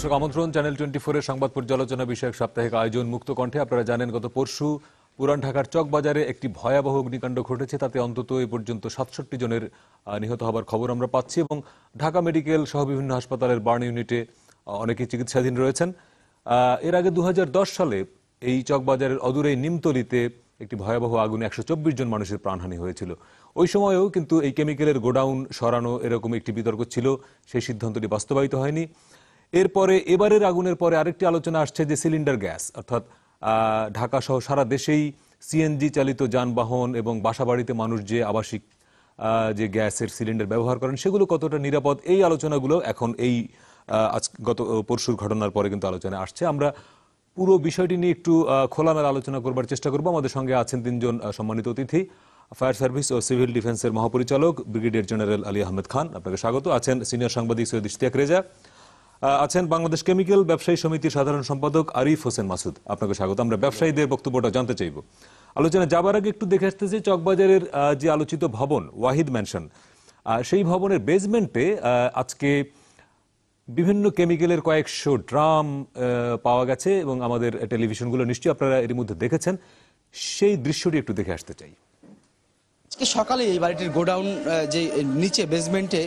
দর্শক আমন্ত্রণ চ্যানেল 24 এর সংবাদ পর্যালোচনা বিষয়ক সাপ্তাহিক আয়োজন মুক্ত কণ্ঠে। আপনারা জানেন গত পরশু পুরান ঢাকার চকবাজারে একটি ভয়াবহ অগ্নিকাণ্ড ঘটেছে। তাতে অন্তত এ পর্যন্ত 67 জনের নিহত হবার খবর আমরা পাচ্ছি এবং ঢাকা মেডিকেল সহ বিভিন্ন হাসপাতালের বার্ন ইউনিটে অনেকেই চিকিৎসাধীন রয়েছেন। এর আগে 2010 সালে এই চকবাজারের অদূরে নিমতলিতে একটি ভয়াবহ আগুনে 124 জন মানুষের প্রাণহানি হয়েছিল। ওই সময়েও কিন্তু এই কেমিক্যালের গোডাউন সরানো এরকম একটি বিতর্ক ছিল, সেই সিদ্ধান্তটি বাস্তবায়িত হয়নি। এরপরে এবারের আগুনের পরে আরেকটি আলোচনা আসছে যে সিলিন্ডার গ্যাস, অর্থাৎ ঢাকা সহ সারা দেশেই সিএনজি চালিত যানবাহন এবং বাসাবাড়িতে মানুষ যে আবাসিক যে গ্যাসের সিলিন্ডার ব্যবহার করেন সেগুলো কতটা নিরাপদ, এই আলোচনাগুলো এখন এই গত পরশুর ঘটনার পরে কিন্তু আলোচনায় আসছে। আমরা পুরো বিষয়টি নিয়ে একটু খোলামেলা আলোচনা করবার চেষ্টা করব। আমাদের সঙ্গে আছেন তিনজন সম্মানিত অতিথি। ফায়ার সার্ভিস ও সিভিল ডিফেন্সের মহাপরিচালক ব্রিগেডিয়ার জেনারেল আলী আহমেদ খান, আপনাকে স্বাগত। আছেন সিনিয়র সাংবাদিক সৈয়দ ইশতিয়াক রেজা। আছেন বাংলাদেশ কেমিক্যাল ব্যবসায়ী সমিতির সাধারণ সম্পাদক আরিফ হোসেন মাসুদ, আপনাকে স্বাগত। আমরা ব্যবসায়ীদের বক্তব্যটা জানতে চাইব। আলোচনা যাবার আগে একটু দেখে আসতেছি চকবাজারের যে আলোচিত ভবন ওয়াহিদ ম্যানশন, সেই ভবনের বেসমেন্টে আজকে বিভিন্ন কেমিক্যালের কয়েকশো ড্রাম পাওয়া গেছে এবং আমাদের টেলিভিশনগুলো নিশ্চয়ই আপনারা এর মধ্যে দেখেছেন। সেই দৃশ্যটি একটু দেখে আসতে চাই। আজকে সকালে এই বাড়িটির গোডাউন যে নিচে বেসমেন্টে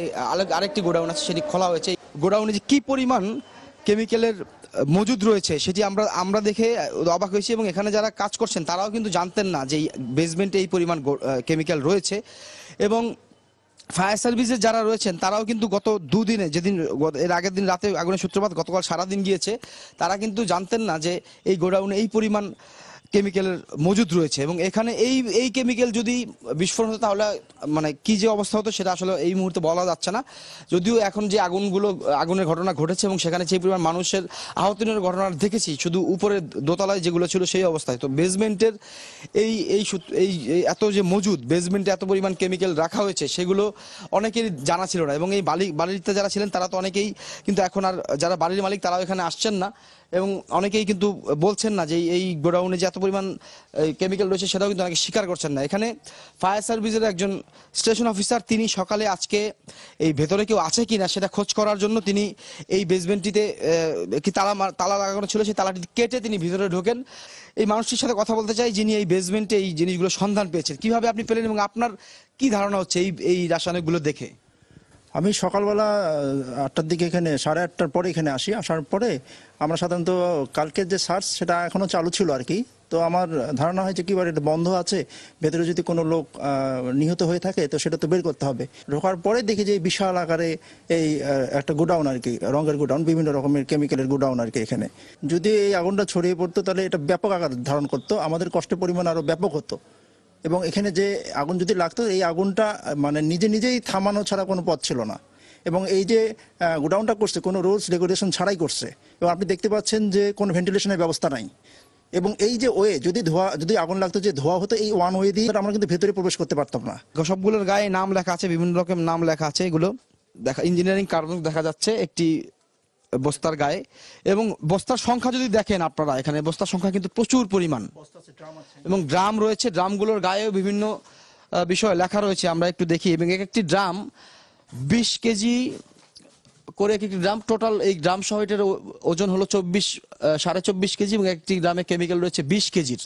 আরেকটি গোডাউন আছে সেটি খোলা হয়েছে। গোডাউনে যে কি পরিমাণ কেমিক্যালের মজুদ রয়েছে সেটি আমরা দেখে অবাক হয়েছি এবং এখানে যারা কাজ করছেন তারাও কিন্তু জানতেন না যে বেসমেন্টে এই পরিমাণ কেমিক্যাল রয়েছে। এবং ফায়ার সার্ভিসের যারা রয়েছেন তারাও কিন্তু গত দুদিনে, যেদিন এর আগের দিন রাতে আগুনের সূত্রপাত, গতকাল সারাদিন গিয়েছে, তারা কিন্তু জানতেন না যে এই গোডাউনে এই পরিমাণ কেমিক্যালের মজুদ রয়েছে। এবং এখানে এই কেমিক্যাল যদি বিস্ফোরণ হতো তাহলে মানে কি যে অবস্থা হতো সেটা আসলে এই মুহূর্তে বলা যাচ্ছে না। যদিও এখন যে আগুনের ঘটনা ঘটেছে এবং সেখানে যে পরিমাণ মানুষের আহতের ঘটনা দেখেছি শুধু উপরে দোতলায় যেগুলো ছিল সেই অবস্থায়, তো বেসমেন্টের এই এত যে মজুদ, বেসমেন্টে এত পরিমাণ কেমিক্যাল রাখা হয়েছে সেগুলো অনেকেরই জানা ছিল না। এবং এই বাড়িতে যারা ছিলেন তারা তো অনেকেই কিন্তু এখন আর যারা বাড়ির মালিক তারাও এখানে আসছেন না এবং অনেকেই কিন্তু বলছেন না যে এই গোডাউনে যে এত পরিমাণ কেমিক্যাল রয়েছে সেটাও কিন্তু অনেকে স্বীকার করছেন না। এখানে ফায়ার সার্ভিসের একজন স্টেশন অফিসার তিনি সকালে আজকে এই ভেতরে কেউ আছে কিনা সেটা খোঁজ করার জন্য তিনি এই বেসমেন্টটিতে কি তালা লাগানো ছিল সেই তালাটি কেটে তিনি ভিতরে ঢোকেন। এই মানুষটির সাথে কথা বলতে চাই যিনি এই বেসমেন্টে এই জিনিসগুলো সন্ধান পেয়েছেন। কিভাবে আপনি পেলেন এবং আপনার কি ধারণা হচ্ছে এই রাসায়নিকগুলো দেখে? আমি সকালবেলা 8টার দিকে এখানে 8:30টার পরে এখানে আসার পরে আমরা সাধারণত কালকের যে সার্চ সেটা এখনো চালু ছিল আর কি। তো আমার ধারণা হয়েছে কি এটা বন্ধ আছে, ভেতরে যদি কোনো লোক নিহত হয়ে থাকে তো সেটা তো বের করতে হবে। ঢোকার পরে দেখি যে বিশাল আকারে এই একটা গোডাউন আর কি, রঙের গোডাউন, বিভিন্ন রকমের কেমিক্যালের গোডাউন আর কি। এখানে যদি এই আগুনটা ছড়িয়ে পড়তো তাহলে এটা ব্যাপক আকার ধারণ করতো, আমাদের কষ্টের পরিমাণ আরো ব্যাপক হতো। এবং এখানে যে আগুন যদি লাগতো এই আগুনটা মানে নিজেই থামানো ছাড়া কোনো পথ ছিল না। এবং এই যে গোডাউনটা করছে কোনো রুলস রেগুলেশন ছাড়াই করছে এবং আপনি দেখতে পাচ্ছেন যে কোনো ভেন্টিলেশনের ব্যবস্থা নাই। এবং এই যে ওয়ে যদি আগুন লাগতো, যে ধোয়া হতো এই ওয়ান ওয়ে দিয়ে আমরা কিন্তু ভেতরে প্রবেশ করতে পারতাম না। সবগুলোর গায়ে নাম লেখা আছে, বিভিন্ন রকম নাম লেখা আছে, এগুলো দেখা ইঞ্জিনিয়ারিং কার্বন দেখা যাচ্ছে একটি বস্তার গায়ে। এবং বস্তার সংখ্যা যদি দেখেন আপনারা, এখানে বস্তার সংখ্যা কিন্তু প্রচুর পরিমাণ এবং ড্রাম রয়েছে, ড্রামগুলোর গায়েও বিভিন্ন বিষয় লেখা রয়েছে। আমরা একটু দেখি। এবং একটি ড্রাম 20 কেজি করে একটি ড্রাম, টোটাল এই ড্রাম সহ এটার ওজন হলো 24.5 কেজি এবং একটি ড্রামে কেমিক্যাল রয়েছে 20 কেজির।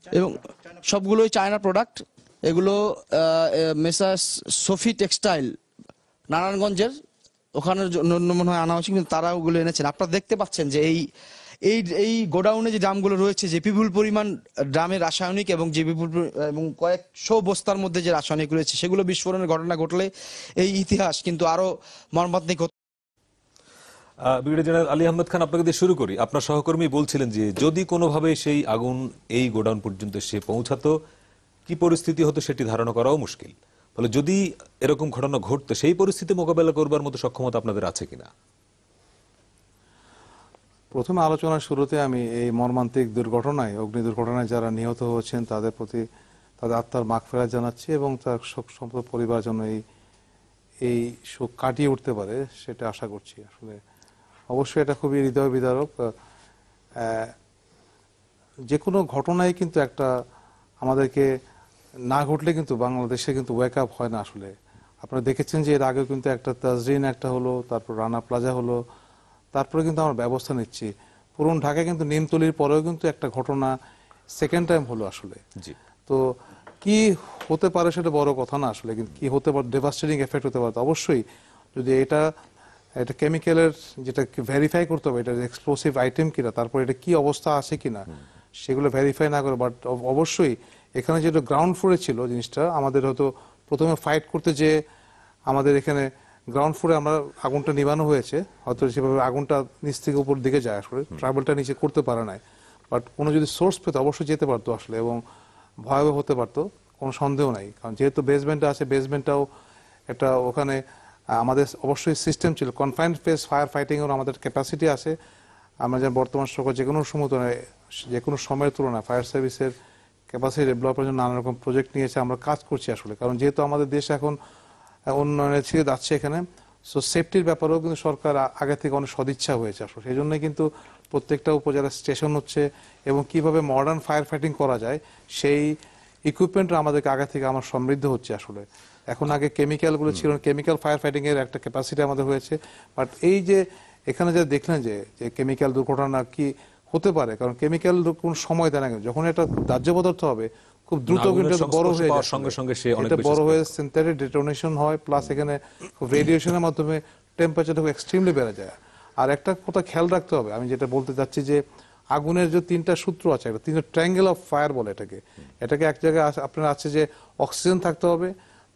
এবং সবগুলোই চায়না প্রোডাক্ট। এগুলো মেসার্স সোফি টেক্সটাইল নারায়ণগঞ্জের ওখানে মনে হয় আনা হয়েছে, কিন্তু তারা ওগুলো এনেছেন। আপনারা দেখতে পাচ্ছেন যে এই গোডাউনে যে ড্রামগুলো রয়েছে, যে বিপুল পরিমাণ ড্রামের রাসায়নিক এবং যে বিপুল এবং কয়েকশো বস্তার মধ্যে যে রাসায়নিক রয়েছে সেগুলো বিস্ফোরণের ঘটনা ঘটলে এই ইতিহাস কিন্তু আরো মর্মান্তিক হতো। ব্রিগেডিয়ার জেনারেল আলী আহমেদ খান, আপনাকে দিয়ে শুরু করি। আপনার সহকর্মী বলছিলেন যে যদি কোনোভাবে সেই আগুন এই গোডাউন পর্যন্ত সে পৌঁছাতো কি পরিস্থিতি হতো সেটি ধারণা করাও মুশকিল। ফলে যদি এরকম ঘটনা ঘটতো সেই পরিস্থিতি মোকাবেলা করবার মতো সক্ষমতা আপনাদের আছে কিনা? প্রথমে আলোচনার শুরুতে আমি এই মর্মান্তিক দুর্ঘটনায়, অগ্নি দুর্ঘটনায় যারা নিহত হয়েছেন তাদের প্রতি তাদের আত্মার মাগফিরাত জানাচ্ছি এবং তার শোক সম্পদ পরিবার যেন এই শোক কাটিয়ে উঠতে পারে সেটা আশা করছি। আসলে অবশ্যই এটা খুবই হৃদয় বিদারক। যে কোনো ঘটনাই কিন্তু একটা আমাদেরকে না ঘটলে কিন্তু বাংলাদেশে কিন্তু ওয়েক আপ হয় না। আসলে আপনারা দেখেছেন যে এর আগেও কিন্তু একটা তাজরিন একটা হলো, তারপর রানা প্লাজা হলো, তারপরে কিন্তু আমরা ব্যবস্থা নিচ্ছি। পুরন ঢাকায় কিন্তু নিমতলির পরেও কিন্তু একটা ঘটনা সেকেন্ড টাইম হলো আসলে। জি। তো কি হতে পারে সেটা বড় কথা না আসলে, কিন্তু কি হতে পারে, ডেভাস্টেটিং এফেক্ট হতে পারে। তো অবশ্যই যদি এটা কেমিক্যালের যেটা ভেরিফাই করতে হবে, এটা এক্সপ্লোসিভ আইটেম কিনা, তারপর এটা কি অবস্থা আছে কিনা সেগুলো ভেরিফাই না করে, বাট অবশ্যই এখানে যেটা গ্রাউন্ড ফ্লোরে ছিল জিনিসটা, আমাদের হয়তো প্রথমে ফাইট করতে যে আমাদের এখানে গ্রাউন্ড ফ্লোরে আমরা আগুনটা নিবানো হয়েছে, হয়তো সেভাবে আগুনটা নিচ থেকে উপর দিকে যায় আসলে, ট্রাভেলটা নিচে করতে পারে নাই। বাট কোনো যদি সোর্স পেতো অবশ্যই যেতে পারতো আসলে, এবং ভয়াবহ হতে পারতো, কোনো সন্দেহ নাই। কারণ যেহেতু বেসমেন্টটা আছে, বেসমেন্টটাও একটা ওখানে আমাদের অবশ্যই সিস্টেম ছিল, কনফাইন্ড স্পেস ফায়ার ফাইটিং এর আমাদের ক্যাপাসিটি আছে। আমরা যেন বর্তমান সময় যে কোনো সময়ের তুলনায় ফায়ার সার্ভিসের ক্যাপাসিটি ডেভেলপের জন্য নানা রকম প্রজেক্ট নিয়েছে, আমরা কাজ করছি আসলে। কারণ যেহেতু আমাদের দেশ এখন উন্নয়নের ছিঁড়ে যাচ্ছে এখানে, সো সেফটির ব্যাপারেও কিন্তু সরকার আগে থেকে অনেক সদিচ্ছা হয়েছে আসলে। সেই জন্যই কিন্তু প্রত্যেকটা উপজেলা স্টেশন হচ্ছে, এবং কিভাবে মডার্ন ফায়ার ফাইটিং করা যায় সেই ইকুইপমেন্ট আমাদেরকে আগে থেকে আমার সমৃদ্ধ হচ্ছে আসলে। এখন আগে কেমিক্যালগুলো ছিল, কেমিক্যাল ফায়ার ফাইটিং এর একটা ক্যাপাসিটি আমাদের হয়েছে। বাট এই যে এখানে যা দেখলেন যে কেমিক্যাল দুর্ঘটনা কি হতে পারে, কারণ কেমিক্যাল কোন সময় দেয় না, যখন এটা দাহ্য পদার্থ হবে খুব দ্রুত কিন্তু বড় হয়ে যায়, সঙ্গে সঙ্গে সে অনেক এটা বেশি বড় হয়ে সিনথেটিক ডেটোনেশন হয়, প্লাস এখানে রেডিয়েশনের মাধ্যমে টেম্পারেচারটা খুব এক্সট্রিমলি বেড়ে যায়। আর একটা কথা খেয়াল রাখতে হবে, আমি যেটা বলতে চাচ্ছি যে আগুনের যে তিনটা সূত্র আছে, একটা তিনটা ট্রায়াঙ্গেল অফ ফায়ার বলে এটাকে। এক জায়গায় আপনার আছে যে অক্সিজেন থাকতে হবে,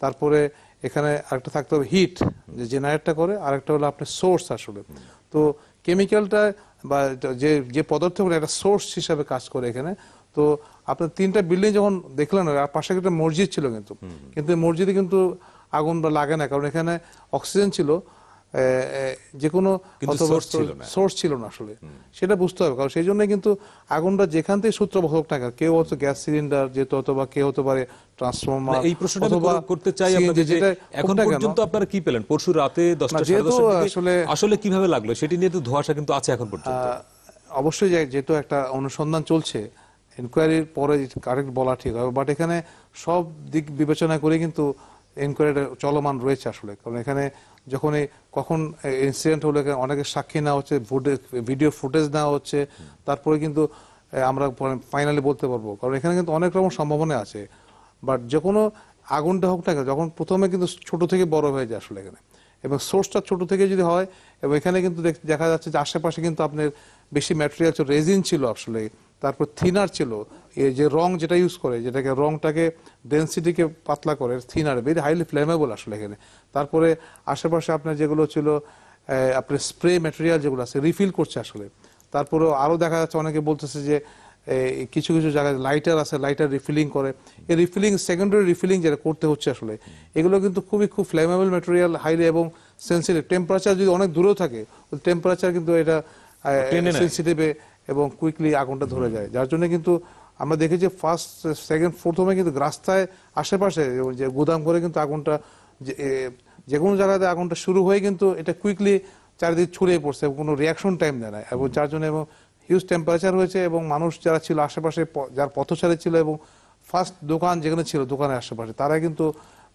তারপরে এখানে আরেকটা থাকতে হবে হিট, যে জেনারেটটা করে, আরেকটা হলো আপনার সোর্স আসলে। তো কেমিক্যালটা বা যে পদার্থগুলো একটা সোর্স হিসাবে কাজ করে এখানে। তো আপনার তিনটা বিল্ডিং যখন দেখলেন, আর পাশে একটা মসজিদ ছিল, কিন্তু মসজিদে কিন্তু আগুন লাগে না, কারণ এখানে অক্সিজেন ছিল, যে কোনো সোর্স ছিল না আসলে। সেটা বুঝতে হবে, কারণ সেই জন্য কিন্তু আগুনটা যেখান থেকে সূত্রপাত হোক না, কেউ হচ্ছে গ্যাস সিলিন্ডার যেহেতু, অথবা কেউ হতে পারে ট্রান্সফরমার। এই প্রশ্নটা আমি করতে চাই আপনাদের, যে এখন পর্যন্ত আপনারা কি পেলেন পরশু রাতে 10টা সাড়ে 10টার আসলে কিভাবে লাগলো সেটি নিয়ে তো ধোঁয়াশা কিন্তু আছে এখন পর্যন্ত। অবশ্যই যেহেতু একটা অনুসন্ধান চলছে, এনকোয়ারির পরে কারেক্ট বলা ঠিক হবে, বাট এখানে সব দিক বিবেচনা করে কিন্তু এনকোয়ারিটা চলমান রয়েছে আসলে। কারণ এখানে যখন কখন ইনসিডেন্ট হলো, অনেকের সাক্ষী নেওয়া হচ্ছে, ভিডিও ফুটেজ নেওয়া হচ্ছে, তারপরে কিন্তু আমরা ফাইনালি বলতে পারবো, কারণ এখানে কিন্তু অনেক রকম সম্ভাবনা আছে। বাট যে কোনো আগুনটা হোক না, যখন প্রথমে কিন্তু ছোট থেকে বড় হয়ে যায় আসলে এখানে, এবং সোর্সটা ছোট থেকে যদি হয়, এবং এখানে কিন্তু দেখা যাচ্ছে যে আশেপাশে কিন্তু আপনার বেশি ম্যাটেরিয়াল ছিল, রেজিন ছিল আসলে, তারপর থিনার ছিল, এই যে রং যেটা ইউজ করে, যেটাকে রংটাকে ডেন্সিটিকে পাতলা করে, থিনার ভেরি হাইলি ফ্লেমেবল আসলে এখানে। তারপরে আশেপাশে আপনার যেগুলো ছিল আপনার স্প্রে ম্যাটেরিয়াল যেগুলো আছে রিফিল করছে আসলে। তারপরে আরো দেখা যাচ্ছে অনেকে বলতেছে যে কিছু কিছু জায়গায় লাইটার আছে, লাইটার রিফিলিং করে, এই রিফিলিং সেকেন্ডারি রিফিলিং যেটা করতে হচ্ছে আসলে, এগুলো কিন্তু খুব ফ্লেমেবল ম্যাটেরিয়াল, হাইলি এবং সেন্সিটিভ। টেম্পারেচার যদি অনেক দূরেও থাকে, টেম্পারেচার কিন্তু এটা সেন্সিটিভ এবং কুইকলি আগুনটা ধরে যায়। যার জন্য কিন্তু আমরা দেখেছি ফার্স্ট সেকেন্ড প্রথমে কিন্তু রাস্তায় আশেপাশে যে গুদাম করে কিন্তু আগুনটা যে কোনো জায়গাতে আগুনটা শুরু হয়ে কিন্তু এটা কুইকলি চারিদিকে ছড়িয়ে পড়ছে, কোনো রিয়াকশন টাইম দেয় না, এবং যার জন্য এবং হিউজ টেম্পারেচার হয়েছে, এবং মানুষ যারা ছিল আশেপাশে, যার পথচারী ছিল, এবং ফার্স্ট দোকান যেখানে ছিল দোকানের আশেপাশে, তারা কিন্তু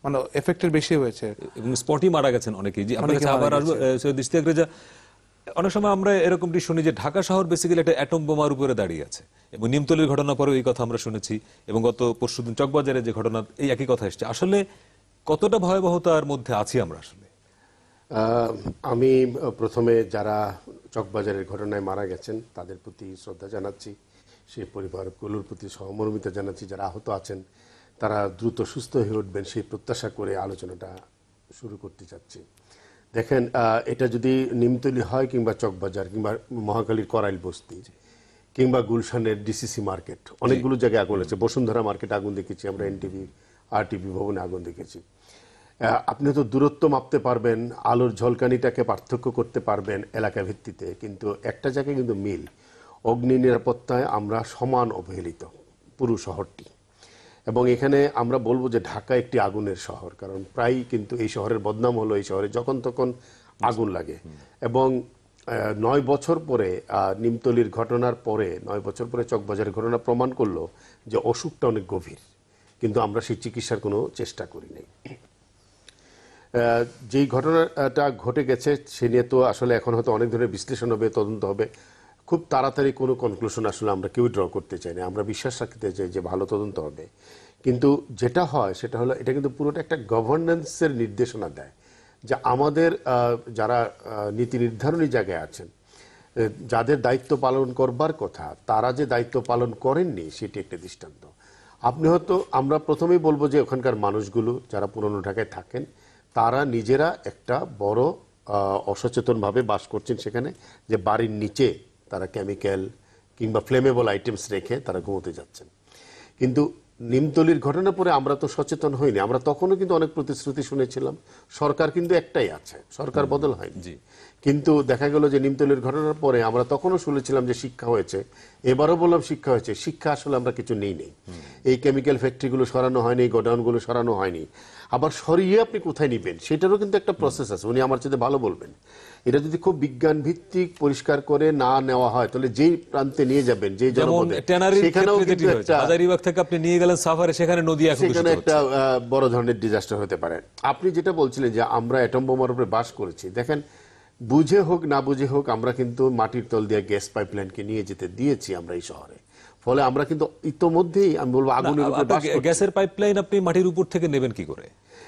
মানে এফেক্টেড বেশি হয়েছে, এবং স্পটই মারা গেছেন অনেকেই। যে আপনার কাছে আবার আসবো সৈয়দ ইশতিয়াক রেজা, অনেক সময় আমরা এরকমটি শুনি যে ঢাকা শহর বেসিক্যালি একটা অ্যাটম বোমার উপরে দাঁড়িয়ে আছে, এবং নিমতলির ঘটনা পরেও এই কথা আমরা শুনেছি, এবং গত পরশুদিন চকবাজারে যে ঘটনা, এই একই কথা এসছে। আসলে কতটা ভয়াবহতার মধ্যে আছি আমরা আসলে? আমি প্রথমে যারা চকবাজারের ঘটনায় মারা গেছেন তাদের প্রতি শ্রদ্ধা জানাচ্ছি, সেই পরিবারগুলোর প্রতি সহমর্মিতা জানাচ্ছি। যারা আহত আছেন তারা দ্রুত সুস্থ হয়ে উঠবেন সেই প্রত্যাশা করে আলোচনাটা শুরু করতে চাচ্ছি। দেখেন, এটা যদি নিমতলি হয়, কিংবা চকবাজার, কিংবা মহাখালীর করাইল বস্তি, কিংবা গুলশানের ডিসিসি মার্কেট, অনেকগুলো জায়গায় আগুন আছে। বসুন্ধরা মার্কেটে আগুন দেখেছি আমরা, এনটিভি আরটিভি ভবনে আগুন দেখেছি। আপনি তো দূরত্ব মাপতে পারবেন, আলোর ঝলকানিটাকে পার্থক্য করতে পারবেন এলাকা ভিত্তিতে, কিন্তু একটা জায়গায় কিন্তু মিল, অগ্নি নিরাপত্তায় আমরা সমান অবহেলিত পুরো শহরটি। এবং এখানে আমরা বলবো যে ঢাকা একটি আগুনের শহর, কারণ প্রায়ই কিন্তু এই শহরের বদনাম হলো এই শহরে যখন তখন আগুন লাগে। এবং 9 বছর পরে নিমতলির ঘটনার পরে, 9 বছর পরে চকবাজারের ঘটনা প্রমাণ করলো যে অসুখটা অনেক গভীর, কিন্তু আমরা সেই চিকিৎসার কোনো চেষ্টা করি নাই। যেই ঘটনাটা ঘটে গেছে সে নিয়ে তো আসলে এখন হয়তো অনেক ধরনের বিশ্লেষণ হবে, তদন্ত হবে। খুব তাড়াতাড়ি কোনো কনক্লুশন আসলে আমরা কেউ ড্র করতে চাই না, আমরা বিশ্বাস রাখতে চাই যে ভালো তদন্ত হবে। কিন্তু যেটা হয় সেটা হলো এটা কিন্তু পুরোটা একটা গভর্নেন্সের নির্দেশনা দেয়, যে আমাদের যারা নীতি নির্ধারণী জায়গায় আছেন, যাদের দায়িত্ব পালন করবার কথা তারা যে দায়িত্ব পালন করেননি সেটি একটা দৃষ্টান্ত। আপনি হয়তো, আমরা প্রথমেই বলবো যে ওখানকার মানুষগুলো যারা পুরনো ঢাকায় থাকেন তারা নিজেরা একটা বড় অসচেতনভাবে বাস করছেন সেখানে, যে বাড়ির নিচে তারা কেমিক্যাল কিংবা ফ্লেমেবল আইটেমস রেখে তারা ঘুমোতে যাচ্ছেন। কিন্তু নিমতলির ঘটনা পরে আমরা তো সচেতন হইনি, আমরা তখনও কিন্তু অনেক প্রতিশ্রুতি শুনেছিলাম। সরকার কিন্তু একটাই আছে, সরকার বদল হয়নি। কিন্তু দেখা গেল যে নিমতলির ঘটনার পরে আমরা তখনও শুনেছিলাম যে শিক্ষা হয়েছে, এবারও বললাম শিক্ষা হয়েছে। শিক্ষা আসলে আমরা কিছু নেই। এই কেমিক্যাল ফ্যাক্টরিগুলো সরানো হয়নি, গোডাউনগুলো সরানো হয়নি। আবার সরিয়ে আপনি কোথায় নিবেন সেটারও কিন্তু একটা প্রসেস আছে, উনি আমার চেয়ে ভালো বলবেন। এটা যদি খুব বিজ্ঞান ভিত্তিক পরিষ্কার করে না নেওয়া হয় তাহলে যেই প্রান্তে নিয়ে যাবেন, যেই জনপদে, সেখানেও কিন্তু একটা হাজারীবাগ থেকে আপনি নিয়ে গেলেন সাভারে, সেখানে নদী এখন সেখানে একটা বড় ধরনের ডিজাস্টার হতে পারে। আপনি যেটা বলছিলেন যে আমরা অ্যাটম বোমার উপরে বাস করেছি, দেখেন বুঝে হোক না বুঝে হোক আমরা কিন্তু মাটির তল দিয়ে গ্যাস পাইপলাইনকে নিয়ে যেতে দিয়েছি আমরা এই শহরে। ফলে আমরা কিন্তু ইতোমধ্যেই আমি বলবো আগুনের উপরে বাস করছি। গ্যাসের পাইপলাইন আপনি মাটির উপর থেকে নেবেন কি করে?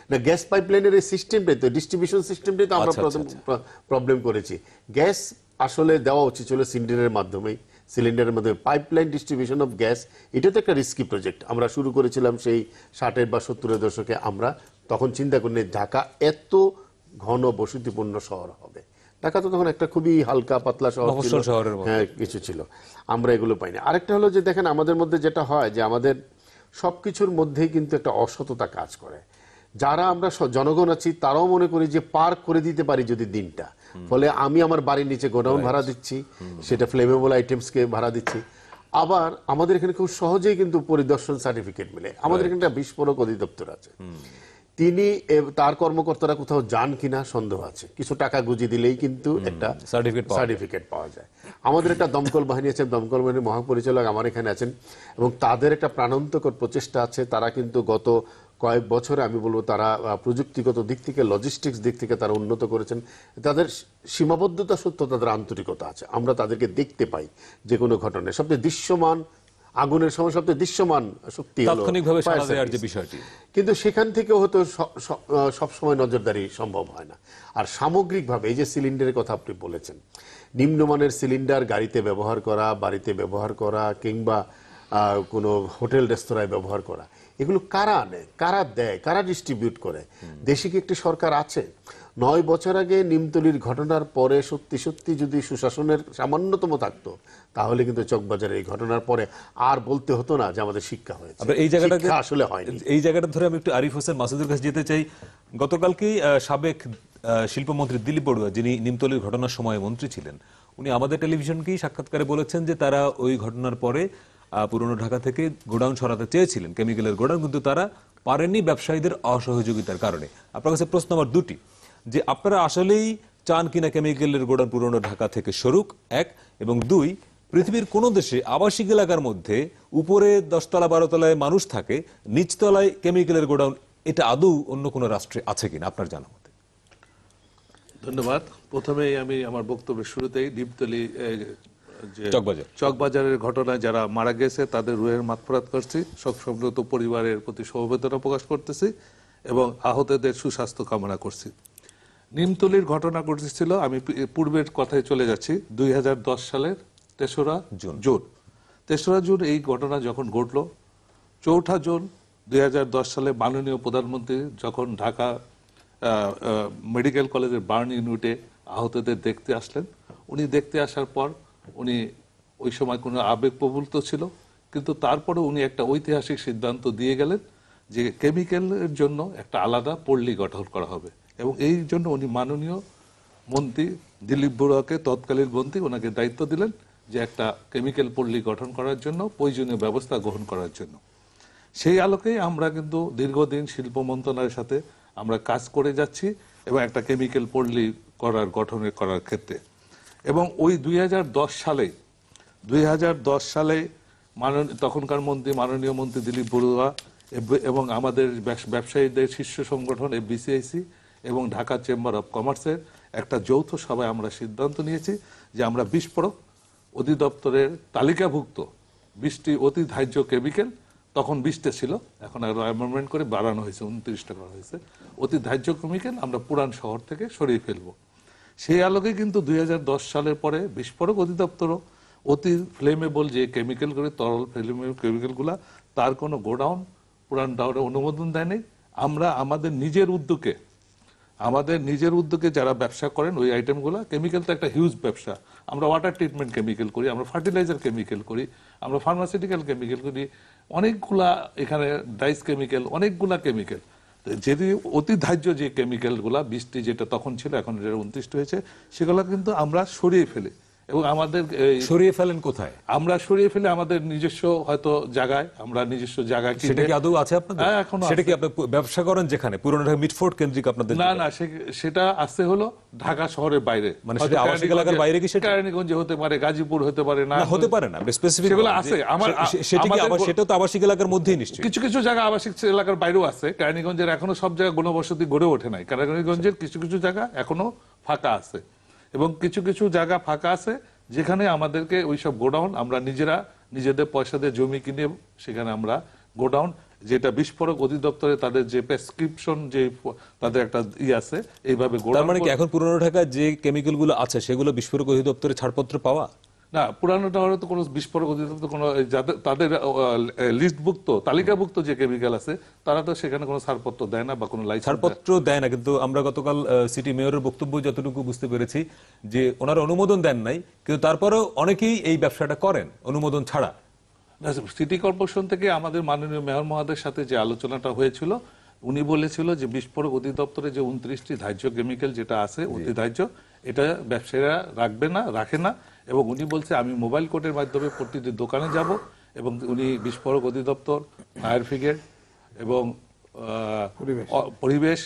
না, গ্যাস পাইপলাইনের এই সিস্টেমটাই তো, ডিস্ট্রিবিউশন সিস্টেমটাই তো আমরা প্রবলেম করেছি। গ্যাস আসলে দেওয়া উচিত ছিল সিলিন্ডারের মাধ্যমেই, সিলিন্ডারের মাধ্যমে পাইপলাইন ডিস্ট্রিবিউশন অফ গ্যাস। এটা তো একটা রিস্কি প্রজেক্ট। আমরা শুরু করেছিলাম সেই 60-এর বা 70-এর দশকে। আমরা তখন চিন্তা করি ঢাকা এত ঘন বসতিপূর্ণ শহর হবে। ঢাকা তো তখন একটা খুবই হালকা পাতলা শহর ছিল, হ্যাঁ কিছু ছিল, আমরা এগুলো পাইনি। আরেকটা হলো যে দেখেন আমাদের মধ্যে যেটা হয় যে আমাদের সবকিছুর মধ্যেই কিন্তু একটা অসততা কাজ করে। যারা আমরা জনগণ আছি তারাও মনে করি যে পার করে দিতে পারি যদি দিনটা। ফলে আমি আমার বাড়ির নিচে গোডাউন ভাড়া দিচ্ছি, সেটা ফ্লেমেবল আইটেমসকে ভাড়া দিচ্ছি। আবার আমাদের এখানে খুব সহজেই কিন্তু পরিদর্শন সার্টিফিকেট মিলে। আমাদের এখানে একটা বিস্ফোরক অধিদপ্তর আছে, তিনি তার কর্মকর্তারা কোথাও যান কিনা সন্দেহ আছে। কিছু টাকা গুঁজে দিলেই কিন্তু একটা সার্টিফিকেট পাওয়া যায়। আমাদের একটা দমকল বাহিনী আছে, দমকল বাহিনীর মহাপরিচালক আমার এখানে আছেন, এবং তাদের একটা প্রাণান্তকর প্রচেষ্টা আছে। তারা কিন্তু গত কয়েক বছরে আমি বলবো তারা প্রযুক্তিগত দিক থেকে, লজিস্টিক্স দিক থেকে তারা উন্নত করেছেন। তাদের সীমাবদ্ধতা সত্ত্বেও তাদের আন্তরিকতা আছে, আমরা তাদেরকে দেখতে পাই যে কোনো ঘটনায়। সবচেয়ে দৃশ্যমান আগুনের সময় সবচেয়ে দৃশ্যমান শক্তি হলো তাৎক্ষণিকভাবে সাড়া দেওয়ার যে বিষয়টি, কিন্তু সেখান থেকেও হয়তো সবসময় নজরদারি সম্ভব হয় না। আর সামগ্রিকভাবে এই যে সিলিন্ডারের কথা আপনি বলেছেন, নিম্নমানের সিলিন্ডার গাড়িতে ব্যবহার করা, বাড়িতে ব্যবহার করা, কিংবা কোনো হোটেল রেস্তোরাঁয় ব্যবহার করা, এগুলো কারা আনে, কারা দেয়, কারা ডিস্ট্রিবিউট করে? দেশে কি একটি সরকার আছে? 9 বছর আগে নিমতলির ঘটনার পরে সত্যি সত্যি যদি সুশাসনের সামান্যতম থাকতো তাহলে কিন্তু চকবাজারে এই ঘটনার পরে আর বলতে হতো না যে আমাদের শিক্ষা হয়েছে। শিক্ষা আসলে হয়নি। এই জায়গাটা ধরে আমি একটু আরিফ হোসেন মাসুদের কাছে যেতে চাই। গতকালকেই সাবেক শিল্পমন্ত্রী দিলীপ বড়ুয়া, যিনি নিমতলির ঘটনার সময় মন্ত্রী ছিলেন, উনি আমাদের টেলিভিশনকেই সাক্ষাৎকারে বলেছেন যে তারা ওই ঘটনার পরে পুরনো ঢাকা থেকে গোডাউন সরাতে চেয়েছিলেন, কেমিক্যালের গোডাউন, কিন্তু তারা পারেননি ব্যবসায়ীদের অসহযোগিতার কারণে। আপনার কাছে প্রশ্ন আমার দুটি, যে আপনারা আসলেই চান কিনা কেমিক্যালের গোডাউন পুরনো ঢাকা থেকে সরুক, এক, এবং দুই, পৃথিবীর কোন দেশে আবাসিক এলাকার মধ্যে উপরে 10 তলা 12 তলায় মানুষ থাকে, নিচতলায় কেমিক্যালের গোডাউন, এটা আদৌ অন্য কোন রাষ্ট্রে আছে কিনা আপনার জানা মতে? ধন্যবাদ। প্রথমেই আমি আমার বক্তব্যের শুরুতেই নিমতলি চকবাজারের ঘটনায় যারা মারা গেছে তাদের রুহের মাগফিরাত করছি, শোকসন্তপ্ত পরিবারের প্রতি সমবেদনা প্রকাশ করতেছি এবং আহতদের সুস্বাস্থ্য কামনা করছি। নিমতলির ঘটনা ঘটেছিল, আমি পূর্বের কথায় চলে যাচ্ছি, 2010 সালের 3রা জুন। 3রা জুন এই ঘটনা যখন ঘটল, 4ঠা জুন 2010 সালে মাননীয় প্রধানমন্ত্রী যখন ঢাকা মেডিকেল কলেজের বার্ন ইউনিটে আহতদের দেখতে আসলেন, উনি দেখতে আসার পর উনি ওই সময় কোনো আবেগপ্রবণ তো ছিল, কিন্তু তারপরে উনি একটা ঐতিহাসিক সিদ্ধান্ত দিয়ে গেলেন যে কেমিক্যালের জন্য একটা আলাদা পল্লী গঠন করা হবে, এবং এই জন্য উনি মাননীয় মন্ত্রী দিলীপ বড়ুয়াকে, তৎকালীন মন্ত্রী, ওনাকে দায়িত্ব দিলেন যে একটা কেমিক্যাল পল্লী গঠন করার জন্য প্রয়োজনীয় ব্যবস্থা গ্রহণ করার জন্য। সেই আলোকেই আমরা কিন্তু দীর্ঘদিন শিল্প মন্ত্রণালয়ের সাথে আমরা কাজ করে যাচ্ছি এবং একটা কেমিক্যাল পল্লী গঠনের করার ক্ষেত্রে। এবং ওই 2010 সালে তখনকার মন্ত্রী, মাননীয় মন্ত্রী দিলীপ বড়ুয়া এবং আমাদের ব্যবসায়ীদের শীর্ষ সংগঠন FBCIC এবং ঢাকা চেম্বার অফ কমার্সের একটা যৌথ সভায় আমরা সিদ্ধান্ত নিয়েছি যে আমরা বিস্ফোরক অধিদপ্তরের তালিকাভুক্ত 20টি অতি ধার্য কেমিক্যাল, তখন 20টা ছিল, এখন আরো অ্যামেন্ডমেন্ট করে বাড়ানো হয়েছে, 29টা করা হয়েছে, অতি ধার্য কেমিক্যাল আমরা পুরান শহর থেকে সরিয়ে ফেলবো। সেই আলোকে কিন্তু 2010 সালের পরে বিস্ফোরক অধিদপ্তরও অতি ফ্লেমেবল যে কেমিক্যালগুলি, তরল ফ্লেমেবল কেমিক্যালগুলা, তার কোনো গোডাউন পুরান টাউনে অনুমোদন দেয়নি। আমরা আমাদের নিজের উদ্যোগে যারা ব্যবসা করেন ওই আইটেমগুলো, কেমিক্যাল তো একটা হিউজ ব্যবসা, আমরা ওয়াটার ট্রিটমেন্ট কেমিক্যাল করি, আমরা ফার্টিলাইজার কেমিক্যাল করি, আমরা ফার্মাসিউটিক্যাল কেমিক্যাল করি, অনেকগুলা এখানে ডাইস কেমিক্যাল, অনেকগুলা কেমিক্যাল। যদি অতি ধার্য যে কেমিক্যালগুলা 20টি যেটা তখন ছিল, এখন 29টি হয়েছে, সেগুলো কিন্তু আমরা সরিয়ে ফেলি। এবং আমাদের সরিয়ে ফেলেন কোথায়? আমরা সরিয়ে ফেলে আমাদের নিজস্ব হয়তো জায়গায়, আমরা নিজস্ব জায়গায়। সেটা কি আদৌ আছে আপনাদের? হ্যাঁ, এখনো সেটা কি আপনি ব্যবসা করেন যেখানে পুরনো ঢাকা মিটফোর্ড কেন্দ্রিক আপনাদের? না, সেটা আছে হলো ঢাকা শহরের বাইরে, মানে সেটা আবাসিক এলাকার বাইরে কি? সেটা কেরানীগঞ্জে হতে পারে, গাজীপুর হতে পারে, না হতে পারে না, স্পেসিফিক সেগুলো আছে। সেটা তো আবাসিক এলাকার মধ্যেই নিশ্চয়ই। কিছু কিছু জায়গা আবাসিক এলাকার বাইরেও আছে। কেরানীগঞ্জের এখনো সব জায়গায় গণবসতি গড়ে ওঠে নাই। কেরানীগঞ্জের কিছু কিছু জায়গা এখনো ফাঁকা আছে, এবং কিছু কিছু জায়গা ফাঁকা আছে যেখানে আমাদেরকে ওইসব গোডাউন আমরা নিজেদের পয়সা দিয়ে জমি কিনে সেখানে আমরা গোডাউন, যেটা বিস্ফোরক অধিদপ্তরে তাদের যে প্রেসক্রিপশন, যে তাদের একটা আছে, এইভাবে তার গোডাউন। মানে কি এখন পুরনো ঢাকায় যে কেমিক্যাল গুলো আছে সেগুলো বিস্ফোরক অধিদপ্তরে ছাড়পত্র পাওয়া? না, পুরানো টাওয়ারে তো কোনো বিস্ফোরক অধিদপ্তর কোনো তাদের লিস্টভুক্ত তালিকাভুক্ত যে কেমিক্যাল আছে তারা তো সেখানে কোনো ছাড়পত্র দেয় না বা কোনো লাইসেন্স ছাড়পত্র দেয় না। কিন্তু আমরা গতকাল সিটি মেয়রের বক্তব্য যতটুকু বুঝতে পেরেছি যে ওনারা অনুমোদন দেন নাই, কিন্তু তারপরেও অনেকেই এই ব্যবসাটা করেন অনুমোদন ছাড়া। সিটি কর্পোরেশন থেকে আমাদের মাননীয় মেয়র মহোদয়ের সাথে যে আলোচনাটা হয়েছিল, উনি বলেছিল যে বিস্ফোরক অধিদপ্তরে যে 29টি ধার্য কেমিক্যাল যেটা আছে অতি ধার্য, এটা ব্যবসায়ীরা রাখে না। এবং উনি বলছে আমি মোবাইল কোর্টের মাধ্যমে প্রতিটি দোকানে যাব, এবং উনি বিস্ফোরক অধিদপ্তর, ফায়ার ব্রিগেড এবং পরিবেশ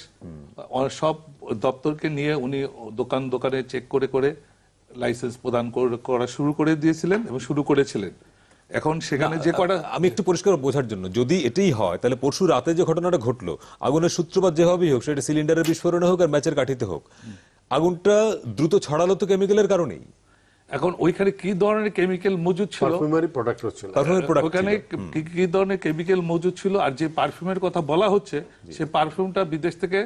সব দপ্তরকে নিয়ে উনি দোকানে চেক করে লাইসেন্স প্রদান করা শুরু করে দিয়েছিলেন এবং শুরু করেছিলেন। এখন সেখানে যে কটা, আমি একটু পরিষ্কার বোঝার জন্য, যদি এটাই হয় তাহলে পরশু রাতে যে ঘটনাটা ঘটলো, আগুনের সূত্রপাত যেভাবেই হোক, সেটা সিলিন্ডারের বিস্ফোরণে হোক আর ম্যাচের কাঠিতে হোক, আগুনটা দ্রুত ছড়ালো তো কেমিক্যালের কারণেই। এখন ওইখানে কি ধরনের কেমিক্যাল মজুদ ছিল, পারফিউমারি প্রোডাক্ট ছিল, ওখানে কি ধরনের কেমিক্যাল মজুদ ছিল, আর যে পারফিউমের কথা বলা হচ্ছে সে পারফিউমটা বিদেশ থেকে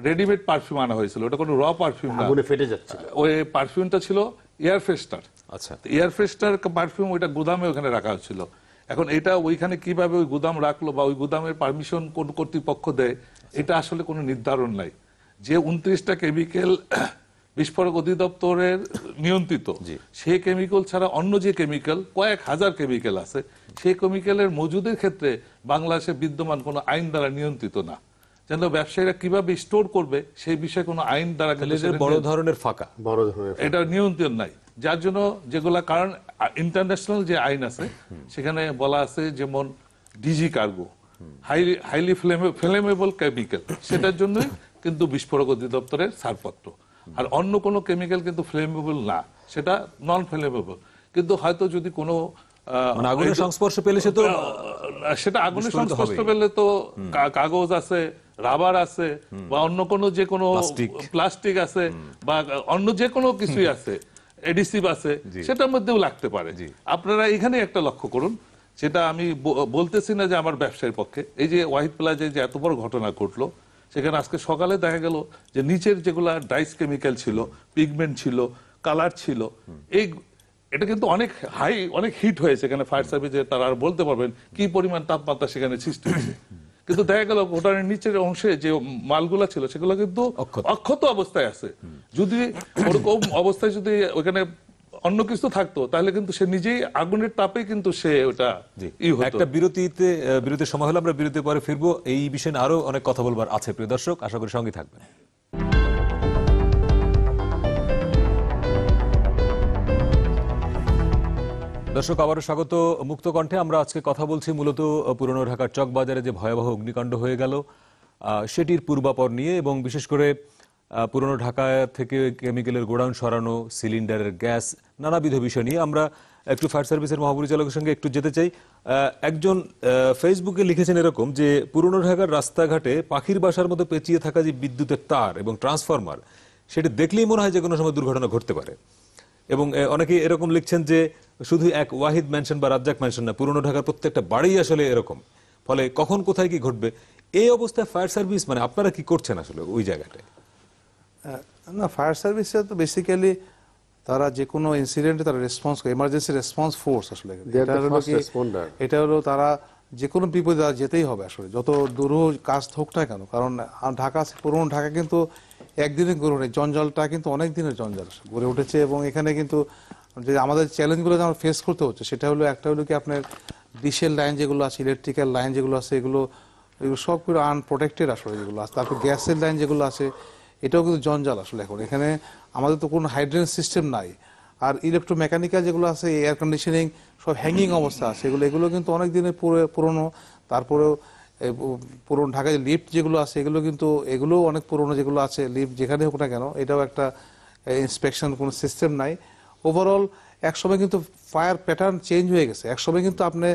রেডিমেড পারফিউম আনা হয়েছিল, ওটা কোনো র পারফিউম না, আগুনে ফেটে যাচ্ছে। ওই পারফিউমটা ছিল এয়ার ফ্রেশনার। আচ্ছা, এয়ার ফ্রেশনার পারফিউম ওইটা গুদামে ওখানে রাখা হচ্ছিল। এখন এটা ওইখানে কিভাবে ওই গুদাম রাখলো বা ওই গুদামের পারমিশন কোন কর্তৃপক্ষ দেয়, এটা আসলে কোনো নির্ধারণ নাই। যে 29টা কেমিক্যাল বিস্ফোরক অধিদপ্তরের নিয়ন্ত্রিত, সেই কেমিক্যাল ছাড়া অন্য যে কেমিক্যাল কয়েক হাজার কেমিক্যাল আছে, সেই কেমিক্যালের মজুদের ক্ষেত্রে বাংলাদেশে বিদ্যমান কোনো আইন দ্বারা নিয়ন্ত্রিত না। যেন ব্যবসায়ীরা কিভাবে স্টোর করবে সেই বিষয়ে কোনো আইন দ্বারা বড় ধরনের ফাঁকা, এটা নিয়ন্ত্রণ নাই। যার জন্য যেগুলা, কারণ ইন্টারন্যাশনাল যে আইন আছে সেখানে বলা আছে, যেমন DG cargo, highly flammable chemical, সেটার জন্যই কিন্তু বিস্ফোরক অধিদপ্তরের ছাড়পত্র। আর অন্য কোনো কেমিক্যাল কিন্তু ফ্লেমেবল না, সেটা নন ফ্লেমেবল। কিন্তু হয়তো যদি কোনো আগুনের সংস্পর্শ পেলে সেটা আগুনের সংস্পর্শ পেলে তো কাগজ আছে, রাবার আছে, বা অন্য কোনো যে কোনো প্লাস্টিক আছে, বা অন্য যে কোনো কিছুই আছে, এডিসিভ আছে, সেটার মধ্যেও লাগতে পারে। আপনারা এখানে একটা লক্ষ্য করুন, সেটা আমি বলতেছি না যে আমার ব্যবসায়ের পক্ষে, এই যে ওয়াহিদ প্লাজায় যে এত বড় ঘটনা ঘটলো, সেখানে আজকে সকালে দেখা গেল যে নিচের যেগুলা ডাইস কেমিক্যাল ছিল, পিগমেন্ট ছিল, কালার ছিল, এটা কিন্তু অনেক হিট হয়েছে। এখানে ফায়ার সার্ভিসে তারা আর বলতে পারবেন কি পরিমাণ তাপমাত্রা সেখানে সৃষ্টি হয়েছে। কিন্তু দেখা গেল ওটার নিচের অংশে যে মালগুলা ছিল সেগুলো কিন্তু অক্ষত অবস্থায় আছে। যদি ওরকম অবস্থায় যদি ওখানে অন্য কিছু থাকতো তাহলে কিন্তু সে নিজেই আগুনের তাপে কিন্তু সে ওটা একটা বিরতির সময় হলো, আমরা বিরতির পরে ফিরবো। এই বিষয়ে আরো অনেক কথা বলবার আছে প্রিয় দর্শক, আশা করি সঙ্গে থাকবেন। দর্শক আবারও স্বাগত মুক্ত কণ্ঠে। আমরা আজকে কথা বলছি মূলত পুরনো ঢাকার চকবাজারে যে ভয়াবহ অগ্নিকাণ্ড হয়ে গেল সেটির পূর্বাপর নিয়ে, এবং বিশেষ করে পুরনো ঢাকা থেকে কেমিক্যালের গোডাউন সরানো, সিলিন্ডারের গ্যাস, নানাবিধ বিষয় নিয়ে আমরা একটু ফায়ার সার্ভিসের মহাপরিচালকের সঙ্গে একটু যেতে চাই। একজন ফেসবুকে লিখেছেন এরকম যে পুরনো ঢাকার রাস্তাঘাটে পাখির বাসার মতো পেঁচিয়ে থাকা যে বিদ্যুতের তার এবং ট্রান্সফরমার, সেটা দেখলেই মনে হয় যে কোনো সময় দুর্ঘটনা ঘটতে পারে। এবং অনেকে এরকম লিখছেন যে শুধু এক ওয়াহিদ ম্যানশন বা রাজ্জাক ম্যানশন না, পুরনো ঢাকার প্রত্যেকটা বাড়ি আসলে এরকম, ফলে কখন কোথায় কি ঘটবে। এই অবস্থায় ফায়ার সার্ভিস মানে আপনারা কি করছেন আসলে ওই জায়গাটায়? না, ফায়ার সার্ভিসে তো বেসিক্যালি তারা যে কোনো ইনসিডেন্টে তারা রেসপন্স করে, এমার্জেন্সি রেসপন্স ফোর্স আসলে। They are the first responder. এটা হলো তারা যে কোনো বিপদে তারা যেতেই হবে আসলে, যত দূরহ কাজ হোক না কেন। কারণ ঢাকা, পুরনো ঢাকা কিন্তু একদিনে গড়ে ওঠে, জঞ্জালটা কিন্তু অনেক দিনের জঞ্জাল গড়ে উঠেছে। এবং এখানে কিন্তু যে আমাদের চ্যালেঞ্জগুলো আমরা ফেস করতে হচ্ছে, সেটা হলো একটা হলো কি আপনার ডিশের লাইন যেগুলো আছে, ইলেকট্রিক্যাল লাইন যেগুলো আছে, এগুলো সবগুলো আনপ্রোটেক্টেড আসলে যেগুলো আছে। তারপর গ্যাসের লাইন যেগুলো আছে, এটাও কিন্তু জঞ্জাল আসলে। এখন এখানে আমাদের তো কোনো হাইড্রেন সিস্টেম নাই। আর ইলেকট্রোমেকানিক্যাল যেগুলো আছে, এয়ার কন্ডিশনিং সব হ্যাঙ্গিং অবস্থা আছে, এগুলো কিন্তু অনেক দিনের পুরনো। তারপরেও পুরনো ঢাকায় লিফট যেগুলো আছে, এগুলো অনেক পুরনো যেগুলো আছে লিফট, যেখানে হোক না কেন, এটাও একটা ইন্সপেকশন কোনো সিস্টেম নাই। ওভারঅল একসময় কিন্তু ফায়ার প্যাটার্ন চেঞ্জ হয়ে গেছে। একসময় কিন্তু আপনি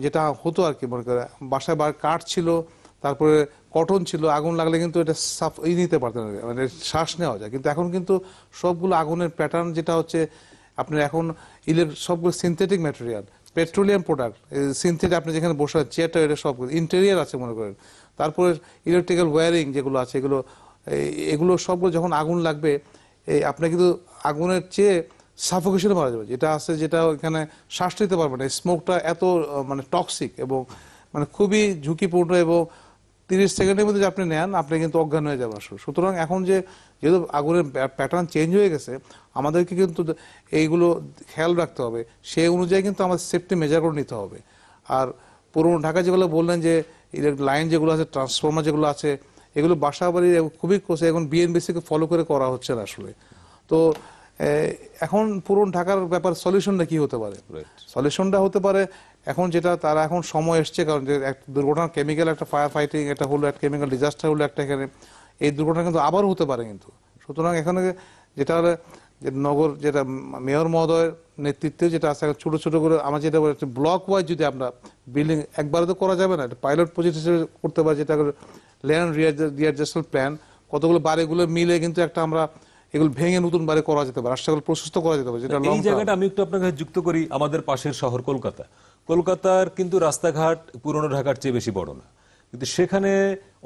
যেটা হতো আর কি, মনে করে বাসায় কাঠ ছিল, তারপরে কটন ছিল, আগুন লাগলে কিন্তু এটা নিতে পারতেন, মানে শ্বাস নেওয়া যায়। কিন্তু এখন কিন্তু সবগুলো আগুনের প্যাটার্ন যেটা হচ্ছে আপনার এখন সবগুলো synthetic material, petroleum product, synthetic. আপনি যেখানে বসে চেয়ারটা, এটা সব ইন্টেরিয়ার আছে মনে করেন। তারপরে ইলেকট্রিক্যাল ওয়্যারিং যেগুলো আছে, এগুলো সবগুলো যখন আগুন লাগবে, আপনি কিন্তু আগুনের চেয়ে সাফোকেশনে মারা যাবে, যেটা আছে, যেটা এখানে শ্বাস নিতে পারবে না। স্মোকটা এত মানে টক্সিক এবং মানে খুবই ঝুঁকিপূর্ণ, এবং 30 সেকেন্ডের মধ্যে যে আপনি নেন, আপনি কিন্তু অজ্ঞান হয়ে যাবেন আসলে। সুতরাং এখন যেহেতু আগুনের প্যাটার্ন চেঞ্জ হয়ে গেছে, আমাদেরকে কিন্তু এইগুলো খেয়াল রাখতে হবে। সেই অনুযায়ী কিন্তু আমাদের সেফটি মেজারগুলো নিতে হবে। আর পুরনো ঢাকা যেগুলো বললেন যে লাইন যেগুলো আছে, ট্রান্সফরমার যেগুলো আছে, এগুলো বাসা বাড়ির খুবই কোষে এখন বিএনবিসিকে ফলো করে করা হচ্ছে না আসলে। তো এখন পুরনো ঢাকার ব্যাপার সলিউশনটা কি হতে পারে? সলিউশনটা হতে পারে এখন যেটা তারা এখন সময় এসছে, কারণ যে দুর্ঘটনা, কেমিক্যাল একটা ফায়ার ফাইটিং, এটা হলো একটা কেমিক্যাল ডিজাস্টার হলো একটা, এখানে এই দুর্ঘটনা কিন্তু আবারও হতে পারে কিন্তু। সুতরাং এখানে যেটা হলে যে নগর, যেটা মেয়র মহোদয়ের নেতৃত্বে যেটা আছে, ছোট ছোট করে আমার যেটা বলে ব্লক ওয়াইজ যদি আমরা বিল্ডিং, একবারে তো করা যাবে না, পাইলট প্রজেক্ট হিসেবে করতে পারে, যেটা ল্যান্ড রিঅ্যাডজাস্টমেন্ট প্ল্যান, কতগুলো বাড়িগুলো মিলে কিন্তু একটা আমরা এগুলো ভেঙে নতুন বাড়ি করা যেতে পারে, রাস্তাগুলো প্রশস্ত করা যেতে পারে। যেটা এই জায়গাটা আমি একটু আপনাকে যুক্ত করি, আমাদের পাশের শহর কলকাতা। কলকাতার কিন্তু রাস্তাঘাট পুরনো ঢাকার চেয়ে বেশি বড় না, কিন্তু সেখানে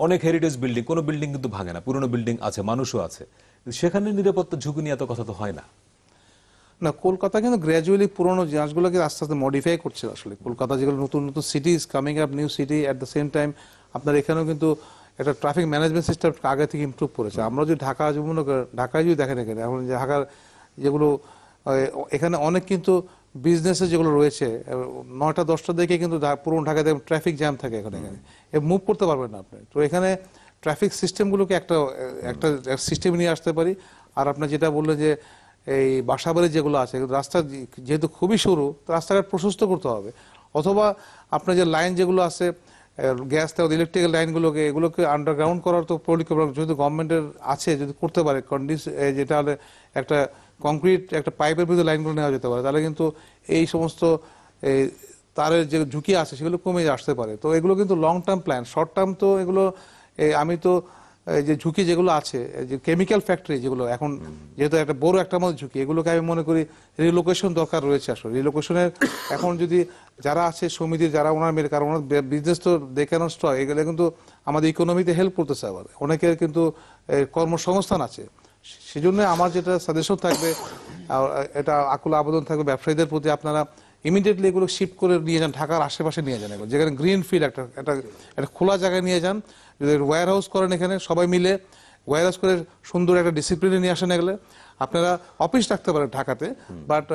অনেক হেরিটেজ বিল্ডিং, কোনো বিল্ডিং কিন্তু ভাঙে না, পুরনো বিল্ডিং আছে, মানুষও আছে, কিন্তু সেখানে নিরাপত্তা ঝুঁকি নিয়ে এত কথা তো হয় না। না, কলকাতা কিন্তু গ্র্যাজুয়ালি পুরোনো জিনিসগুলোকে আস্তে আস্তে মডিফাই করছে আসলে। কলকাতা যেগুলো নতুন নতুন city is coming up, new city, at the same time আপনার এখানেও কিন্তু একটা ট্রাফিক ম্যানেজমেন্ট সিস্টেম আগে থেকে ইমপ্রুভ করেছে। আমরা যদি ঢাকায় যদি দেখেন, এখানে এখন ঢাকার যেগুলো এখানে অনেক কিন্তু বিজনেসে যেগুলো রয়েছে, 9টা 10টার দিকে কিন্তু পুরনো ঢাকায় ট্রাফিক জ্যাম থাকে, এখানে মুভ করতে পারবেন না আপনি। তো এখানে ট্রাফিক সিস্টেমগুলোকে একটা সিস্টেম নিয়ে আসতে পারি। আর আপনার যেটা বললেন যে এই বাসাবাড়ি যেগুলো আছে, রাস্তা যেহেতু খুবই সরু, রাস্তাঘাট প্রশস্ত করতে হবে। অথবা আপনার যে লাইন যেগুলো আছে, গ্যাস, ইলেকট্রিক্যাল লাইনগুলোকে, এগুলোকে আন্ডারগ্রাউন্ড করার তো পরিকল্পনা যদি গভর্নমেন্টের আছে, যদি করতে পারে যেটা হলে একটা কংক্রিট একটা পাইপের ভিতরে লাইনগুলো নেওয়া যেতে পারে, তাহলে কিন্তু এই সমস্ত তারের যে ঝুঁকি আছে সেগুলো কমে আসতে পারে। তো এগুলো কিন্তু long term plan. Short term তো এগুলো আমি তো যে ঝুঁকি যেগুলো আছে, যে কেমিক্যাল ফ্যাক্টরি যেগুলো এখন যেহেতু একটা বড় একটা মধ্যে ঝুঁকি, এগুলোকে আমি মনে করি রিলোকেশন দরকার রয়েছে আসলে। রিলোকেশনের এখন যদি যারা আছে সমিতির, যারা ওনার মেরে, কারণ ওনার বিজনেস তো দেখে নষ্ট হয়, এগুলো কিন্তু আমাদের ইকোনমিতে হেল্প করতেছে। আবার অনেকের কিন্তু কর্মসংস্থান আছে। সেজন্য আমার যেটা সাজেশন থাকবে, এটা আকুল আবেদন থাকবে ব্যবসায়ীদের প্রতি, আপনারা ইমিডিয়েটলি এগুলো শিফট করে নিয়ে যান, ঢাকার আশেপাশে নিয়ে যান, এগুলো যেখানে গ্রিন ফিল্ড একটা খোলা জায়গায় নিয়ে যান। যদি ওয়্যার হাউস করেন, এখানে সবাই মিলে ওয়্যার হাউস করে সুন্দর একটা ডিসিপ্লিনে নিয়ে আসেন, এগুলো আপনারা অফিস রাখতে পারেন ঢাকাতে, বাট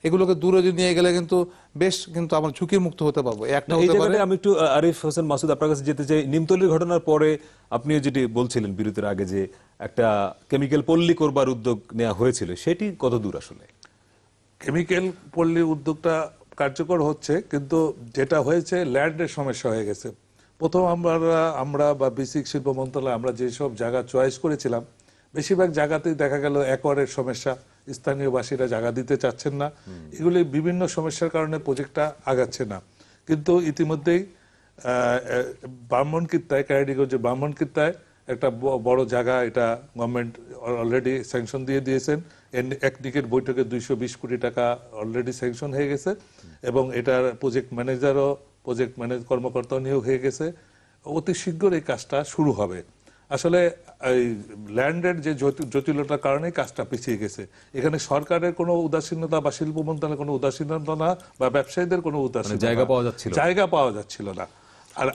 এগুলোকে দূরে যদি নিয়ে গেলে কিন্তু বেশ কিন্তু আমরা ঝুঁকি মুক্ত হতে পারবো। একটা হতে পারে। আমি একটু আরিফ হোসেন মাসুদ আপনার কাছে যেতে চাই। নিমতলির ঘটনার পরে আপনিও যেটি বলছিলেন বিরতির আগে, যে একটা কেমিক্যাল পল্লী করবার উদ্যোগ নেওয়া হয়েছিল, সেটি কত দূর আসলে? কেমিক্যাল পল্লী উদ্যোগটা কার্যকর হচ্ছে, কিন্তু যেটা হয়েছে ল্যান্ডের সমস্যা হয়ে গেছে। প্রথম আমরা বা বেসিক শিল্প মন্ত্রণালয় আমরা যেসব জায়গা চয়েস করেছিলাম, বেশিরভাগ জায়গাতেই দেখা গেল একরের সমস্যা, স্থানীয়বাসীরা জায়গা দিতে চাচ্ছেন না, এগুলি বিভিন্ন সমস্যার কারণে প্রজেক্টটা আগাচ্ছে না। কিন্তু ইতিমধ্যেই ব্রাহ্মণকিত্তায়, ক্যারাডিগঞ্জের ব্রাহ্মণকিত্তায় একটা বড় জায়গা, এটা গভর্নমেন্ট অলরেডি স্যাংশন দিয়ে দিয়েছেন। একদিকের বৈঠকে 220 কোটি টাকা অলরেডি স্যাংশন হয়ে গেছে এবং এটার প্রজেক্ট ম্যানেজারও, প্রজেক্ট কর্মকর্তাও নিয়োগ হয়ে গেছে। অতি শীঘ্র এই কাজটা শুরু হবে। আসলে এই ল্যান্ডের যে জটিলতার কারণে কাজটা পিছিয়ে গেছে। এখানে সরকারের কোনো উদাসীনতা বা শিল্প মন্ত্রণালয়ের কোনো উদাসীনতা না, বা ব্যবসায়ীদের কোনো উদাসীনতা, জায়গা পাওয়া যাচ্ছিল না। আর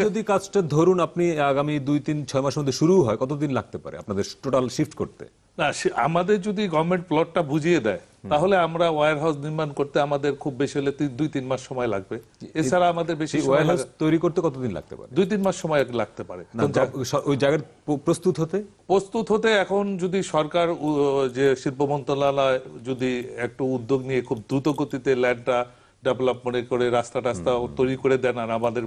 যদি কাজটা ধরুন আপনি আগামী 2-3-6 মাসের মধ্যে শুরু হয়, কতদিন লাগতে পারে আপনাদের টোটাল শিফট করতে? না, আমাদের যদি গভর্নমেন্ট প্লটটা বুঝিয়ে দেয় তাহলে আমরা ওয়্যার হাউস নির্মাণ করতে আমাদের খুব বেশি হলে 2-3 মাস সময় লাগবে। এছাড়া আমাদের বেশি ওয়্যার হাউস তৈরি করতে কতদিন লাগতে পারে? 2-3 মাস সময় লাগতে পারে। ওই জায়গার প্রস্তুত হতে এখন যদি সরকার, যে শিল্প মন্ত্রণালয় যদি একটু উদ্যোগ নিয়ে খুব দ্রুত গতিতে ল্যান্ডটা ডেভেলপ মনে করে রাস্তা তৈরি করে দেন আর আমাদের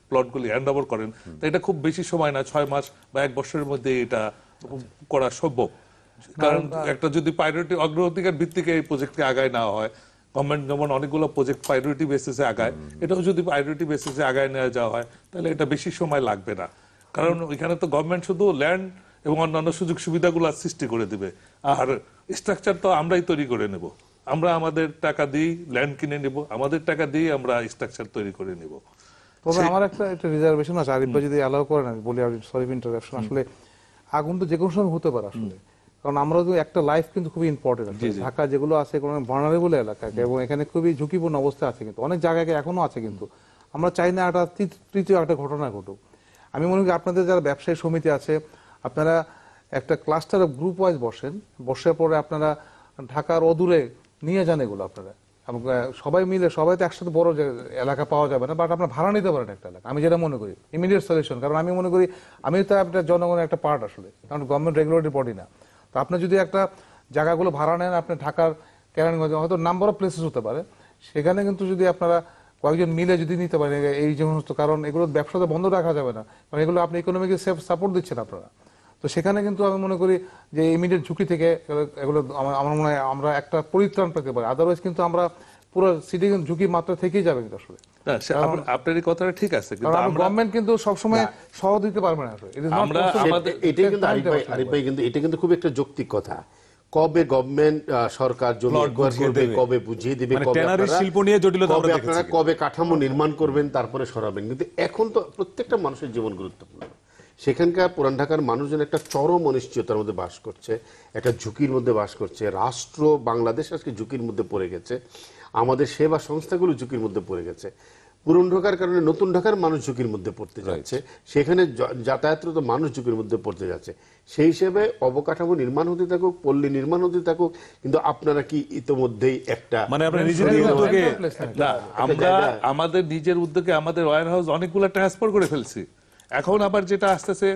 প্লটগুলি হ্যান্ড ওভার করেন, তো এটা খুব বেশি সময় না, 6 মাস বা 1 বছরের মধ্যে এটা করা সম্ভব। কারণ একটা যদি প্রায়োরিটি, অগ্রাধিকার ভিত্তিকে এই প্রজেক্টকে আগায় নেওয়া হয়, গভর্নমেন্ট যেমন অনেকগুলো প্রজেক্ট প্রায়োরিটি বেসিসে আগায়, এটাও যদি প্রায়োরিটি বেসিসে আগায় নেওয়া যাওয়া হয় তাহলে এটা বেশি সময় লাগবে না। কারণ এখানে তো গভর্নমেন্ট শুধু ল্যান্ড এবং অন্যান্য সুযোগ সুবিধাগুলো সৃষ্টি করে দিবে, আর স্ট্রাকচার তো আমরাই তৈরি করে নেব। আমরা আমাদের টাকা দিয়ে ল্যান্ড কিনে নেব, আমাদের টাকা দিয়ে আমরা স্ট্রাকচার তৈরি করে নেব। তবে আমার একটা রিজার্ভেশন আছে, আরিফ ভাই যদি অ্যালাউ করেন আমি বলি, সরি ইন্টারাপশন। আসলে আগুন তো যে কোনো সময় হতে পারে আসলে, কারণ আমরা তো একটা লাইফ কিন্তু খুবই ইম্পর্টেন্ট। ঢাকা যেগুলো আছে কোনো ভার্নারেবল এলাকা এবং এখানে খুবই ঝুঁকিপূর্ণ অবস্থা আছে, কিন্তু অনেক জায়গায় এখনো আছে, কিন্তু আমরা চাই না একটা তৃতীয় একটা ঘটনা ঘটুক। আমি মনে করি আপনাদের যারা ব্যবসায়ী সমিতি আছে, আপনারা একটা ক্লাস্টার গ্রুপ ওয়াইজ বসার পরে আপনারা ঢাকার অদূরে নিয়ে যান এগুলো আপনারা, সবাই মিলে, সবাই তো একসাথে বড় এলাকা পাওয়া যাবে না, বাট আপনারা ভাড়া নিতে পারেন একটা এলাকা। আমি যেটা মনে করি ইমিডিয়েট সলিউশন, কারণ আমি মনে করি আমি তো একটা জনগণের একটা পার্ট আসলে, কারণ গভর্নমেন্ট রেগুলেটরি বডি না। তো আপনি যদি একটা জায়গাগুলো ভাড়া নেন, আপনি ঢাকার কেরানীগঞ্জে হয়তো নাম্বার অফ প্লেসেস হতে পারে, সেখানে কিন্তু যদি আপনারা কয়েকজন মিলে যদি নিতে পারেন এই সমস্ত, কারণ এগুলো ব্যবসাতে বন্ধ রাখা যাবে না, কারণ এগুলো আপনি ইকোনমিক সাপোর্ট দিচ্ছেন আপনারা। তো সেখানে কিন্তু আমি মনে করি যে ইমিডিয়েট ঝুঁকি থেকে এগুলো আমার মনে হয় আমরা একটা পরিত্রাণ পেতে পারি, আদারওয়াইজ কিন্তু আমরা পুরো সিটি ঝুঁকি মাত্রা থেকেই যাবে কিন্তু আসলে। আপনার এই কথাটা ঠিক আছে, কিন্তু গভর্নমেন্ট কিন্তু সবসময় সহ দিতে পারবে না আসলে। এটা কিন্তু আরিফ ভাই কিন্তু এটা কিন্তু খুব একটা যৌক্তিক কথা। কবে গভর্নমেন্ট সরকার জমি একবার করবে, কবে বুঝিয়ে দিবে, আপনারা কবে কাঠামো নির্মাণ করবেন, তারপরে সরাবেন। কিন্তু এখন তো প্রত্যেকটা মানুষের জীবন গুরুত্বপূর্ণ। সেখানকার পুরান ঢাকার মানুষজন একটা চরম অনিশ্চয়তার মধ্যে বাস করছে, একটা ঝুঁকির মধ্যে বাস করছে। রাষ্ট্র বাংলাদেশ আজকে ঝুঁকির মধ্যে পড়ে গেছে, আমাদের সেবা সংস্থাগুলো ঝুঁকির মধ্যে পড়ে গেছে। পুরান ঢাকার কারণে নতুন ঢাকার মানুষ ঝুঁকির মধ্যে পড়তে যাচ্ছে, সেখানে যাতায়াতরত মানুষ ঝুঁকির মধ্যে পড়তে যাচ্ছে। সেই হিসেবে অবকাঠামো নির্মাণ হতে থাকুক, পল্লী নির্মাণ হতে থাকুক, কিন্তু আপনারা কি ইতোমধ্যেই একটা আমরা আমাদের নিজের উদ্যোগে আমাদের ওয়্যার হাউস অনেকগুলো ট্রান্সফার করে ফেলছি। এখন আবার যেটা আসতেছে,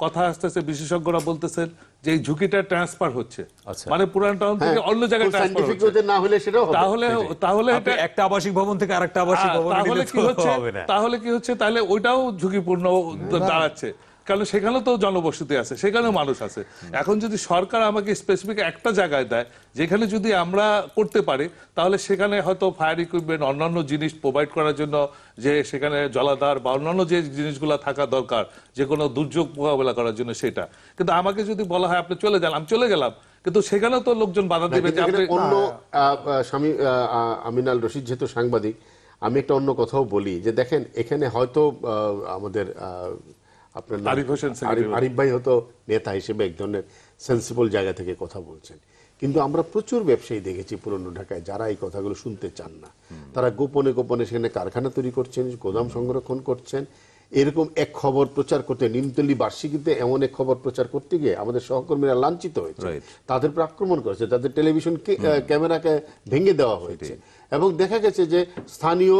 কথা আসতেছে, বিশেষজ্ঞরা বলতেছেন যে এই ঝুঁকিটা ট্রান্সফার হচ্ছে, মানে পুরান টাউন থেকে অন্য জায়গায় ট্রান্সফার হচ্ছে। না হলে সেটাও তাহলে একটা আবাসিক ভবন থেকে আরেকটা আবাসিক ভবনে তাহলে কি হচ্ছে, তাহলে ওইটাও ঝুঁকিপূর্ণ দাঁড়াচ্ছে, কারণ সেখানে তো জনবসতি আছে, সেখানেও মানুষ আছে। এখন যদি সরকার আমাকে স্পেসিফিক একটা জায়গায় দেয় যেখানে যদি আমরা করতে পারি, তাহলে সেখানে হয়তো ফায়ার ইকুইপমেন্ট, অন্যান্য জিনিস প্রোভাইড করার জন্য, যে সেখানে জলাধার বা অন্যান্য যে জিনিসগুলো থাকা দরকার যে কোনো দুর্যোগ মোকাবেলা করার জন্য, সেটা। কিন্তু আমাকে যদি বলা হয় আপনি চলে যান, আমি চলে গেলাম, কিন্তু সেখানেও তো লোকজন বাধা দেবে। অন্য স্বামী আমিনাল রশিদ যেহেতু সাংবাদিক, আমি একটা অন্য কথাও বলি যে দেখেন, এখানে হয়তো আমাদের আপনার আরিফ ভাই হয়তো নেতা হিসেবে এক ধরনের সেন্সিবল জায়গা থেকে কথা বলছেন, কিন্তু আমরা প্রচুর ব্যবসায়ী দেখেছি পুরনো ঢাকায় যারা এই কথাগুলো শুনতে চান না। তারা গোপনে গোপনে সেখানে কারখানা তৈরি করছেন, গোদাম সংরক্ষণ করছেন। এরকম এক খবর প্রচার করতে, নিমতলী বার্ষিকীতে এমন এক খবর প্রচার করতে গিয়ে আমাদের সহকর্মীরা লাঞ্ছিত হয়েছে, তাদের উপর আক্রমণ করেছে, তাদের টেলিভিশন ক্যামেরাকে ভেঙে দেওয়া হয়েছে, এবং দেখা গেছে যে স্থানীয়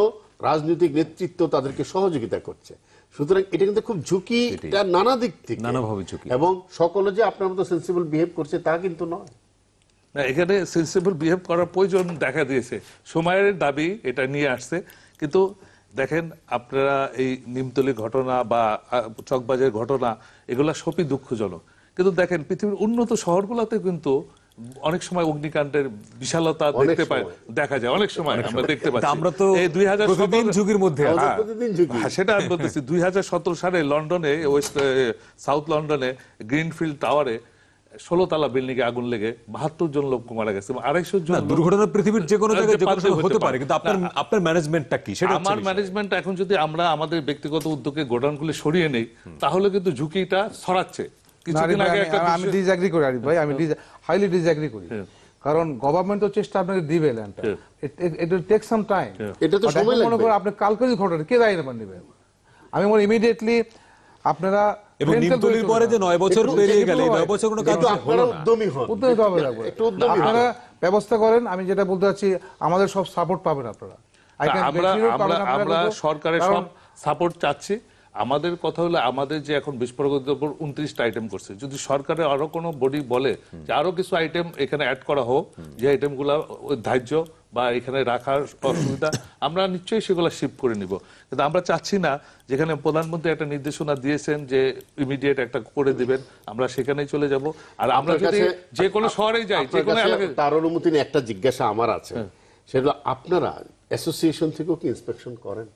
রাজনৈতিক নেতৃত্ব তাদেরকে সহযোগিতা করছে। সুতরাং এটা কিন্তু খুব ঝুঁকিটা নানা দিক থেকে, নানাভাবে ঝুঁকি, এবং সকলে যে আপনার মতো সেন্সিবল বিহেভ করছে তা কিন্তু নয়। না, এখানে সেন্সিবল বিহেভ করার প্রয়োজন দেখা দিয়েছে, সময়ের দাবি এটা নিয়ে আসছে। কিন্তু দেখেন, আপনারা এই নিমতলী ঘটনা বা চকবাজারের ঘটনা, এগুলা সবই দুঃখজনক। কিন্তু দেখেন, পৃথিবীর উন্নত শহরগুলোতে কিন্তু অনেক সময় অগ্নিকাণ্ডের বিশালতা দেখতে পাই, দেখা যায় অনেক সময় আমরা দেখতে পাচ্ছি। আমরা তো এই 2017 প্রতিদিন ঝুঁকির মধ্যে আছি। হ্যাঁ, প্রতিদিন ঝুঁকি। হ্যাঁ, সেটা আমি বলতেছি 2017 সালে লন্ডনে সাউথ লন্ডনে গ্রিনফিল্ড টাওয়ারে 16 তলা বিল্ডিং এ আগুন লেগে 72 জন লোক মারা গেছে, 250 জন লোক- দুর্ঘটনা পৃথিবীর যে কোনো জায়গায় যে কোনো সময় হতে হতে পারে, পারে। কিন্তু আপনার ম্যানেজমেন্টটা কি সেটা হচ্ছে আমার বিষয়। ম্যানেজমেন্ট এখন যদি আমরা আমাদের ব্যক্তিগত উদ্যোগে গোডাউনগুলি সরিয়ে নেই, তাহলে কিন্তু ঝুঁকিটা ছড়াচ্ছে। কিছুদিন আগে একটা আমি ডিসএগ্রি করি আরিফ ভাই, আমি হাইলি ডিসএগ্রি করি। কারণ গভর্নমেন্ট তো চেষ্টা আপনাকে দিবে ল্যান্ডটা, it will take some time. এটা তো সময় মনে লাগবে। করো আপনি কালকে যদি ঘটনা কে দায়ী নেবে, আমি মনে ইমিডিয়েটলি আপনারা এবং নিমতলির পরে যে 9 বছর পেরিয়ে গেল, 9 বছর কোনো কাজ কিন্তু হলো আপনারা না। উদ্যমী হন, উদ্যোগী হবে লাগবে। একটু উদ্যমী হন। আপনারা ব্যবস্থা করেন, আমি যেটা বলতে চাচ্ছি আমাদের সব সাপোর্ট পাবেন আপনারা। I can আমরা guarantee you পাবেন আপনারা, আমরা কিন্তু সরকারের কারণ সব সাপোর্ট চাচ্ছি। আমাদের কথা হলো আমাদের যে এখন বিস্ফোরকের উপর 29টা আইটেম করছে, যদি সরকারের আরো কোনো বডি বলে যে আরো কিছু আইটেম এখানে অ্যাড করা হোক, যে আইটেমগুলো ধার্য বা এখানে রাখার অসুবিধা, আমরা নিশ্চয়ই সেগুলো শিফট করে নিব। কিন্তু আমরা চাচ্ছি না, যেখানে প্রধানমন্ত্রী একটা নির্দেশনা দিয়েছেন যে ইমিডিয়েট একটা করে দিবেন, আমরা সেখানেই চলে যাব। আর আমরা আপনার যদি কাছে- যে কোনো শহরেই যাই, যে আপনার কোনো কাছে এলাকায়, তার অনুমতি নিয়ে একটা জিজ্ঞাসা আমার আছে, সেটা আপনারা অ্যাসোসিয়েশন থেকেও কি ইন্সপেকশন করেন?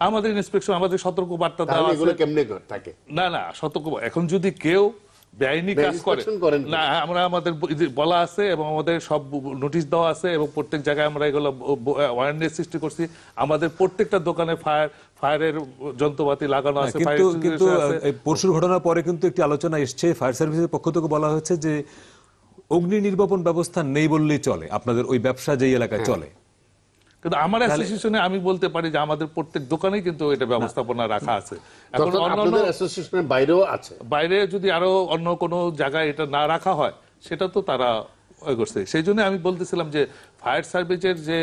আমাদের ইন্সপেকশন, আমাদের সতর্ক বার্তা তাহলে দেওয়া এগুলো আছে। কেমনে থাকে? না না, সতর্ক এখন যদি কেউ বেআইনি কাজ করে, inspection করেন কি? না আমরা আমাদের বলা আছে এবং আমাদের সব নোটিশ দেওয়া আছে এবং প্রত্যেক জায়গায় আমরা এগুলো অ্যাওয়ারনেস সৃষ্টি করছি। আমাদের প্রত্যেকটা দোকানে ফায়ারের যন্ত্রপাতি লাগানো আছে, কিন্তু fire কিন্তু extinguisher আছে। এই পরশুর ঘটনার পরে কিন্তু একটি আলোচনা এসছে, ফায়ার সার্ভিসের পক্ষ থেকে বলা হয়েছে যে অগ্নি নির্বাপন ব্যবস্থা নেই বললেই চলে আপনাদের ওই ব্যবসা যেই এলাকায় চলে। কিন্তু আমার অ্যাসোসিয়েশনে আমি বলতে পারি যে আমাদের প্রত্যেক দোকানেই কিন্তু এটা ব্যবস্থাপনা রাখা আছে। এখন তখন অন্যান্য আপনাদের অ্যাসোসিয়েশনের বাইরেও আছে। বাইরে যদি আরো অন্য কোনো জায়গায় এটা না রাখা হয়, সেটা তো তারা করছে। সেই জন্য আমি বলতেছিলাম যে ফায়ার সার্ভিসের যে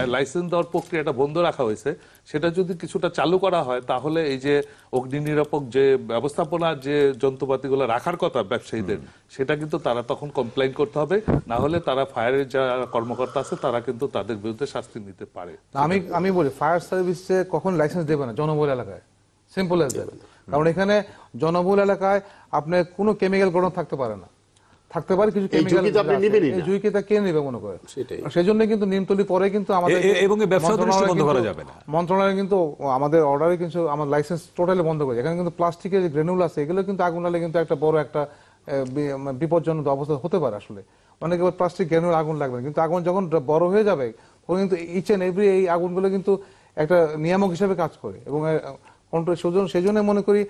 লাইসেন্স দেওয়ার প্রক্রিয়াটা বন্ধ রাখা হয়েছে, সেটা যদি কিছুটা চালু করা হয়, তাহলে এই যে অগ্নি নিরাপক যে ব্যবস্থাপনা যে যন্ত্রপাতিগুলো রাখার কথা ব্যবসায়ীদের, সেটা কিন্তু তারা তখন কমপ্লেইন করতে হবে, না হলে তারা ফায়ারের যারা কর্মকর্তা আছে তারা কিন্তু তাদের বিরুদ্ধে শাস্তি নিতে পারে। আমি বলি ফায়ার সার্ভিসে কখন লাইসেন্স দেবে না জনবহুল এলাকায়, সিম্পল অ্যাজ দ্যাট। কারণ এখানে জনবহুল এলাকায় আপনার কোনো কেমিক্যাল গোডাউন থাকতে পারে না, থাকতে পারে কিছু কেমিক্যাল, ঝুঁকি তো আপনি নেবেনই না। এই ঝুঁকিটা কে নেবে মনে করে? সেটাই। সেই জন্য কিন্তু নিমতলি পরে কিন্তু আমাদের এবং এই ব্যবসা তো নিশ্চয়ই বন্ধ করা কিন্তু- যাবে না। মন্ত্রণালয় কিন্তু আমাদের অর্ডারে কিন্তু আমার লাইসেন্স টোটালি বন্ধ করে। এখানে কিন্তু প্লাস্টিকের যে গ্রেনুল আছে, এগুলো কিন্তু আগুন লাগলে কিন্তু একটা বড় একটা বিপজ্জনক অবস্থা হতে পারে। আসলে অনেকে প্লাস্টিক গ্রেনুল আগুন লাগবে না, কিন্তু আগুন যখন বড় হয়ে যাবে তখন কিন্তু ইচ এন্ড এভরি এই আগুনগুলো কিন্তু একটা নিয়ামক হিসেবে কাজ করে এবং কন্ট্রোল। সেই জন্য মনে করি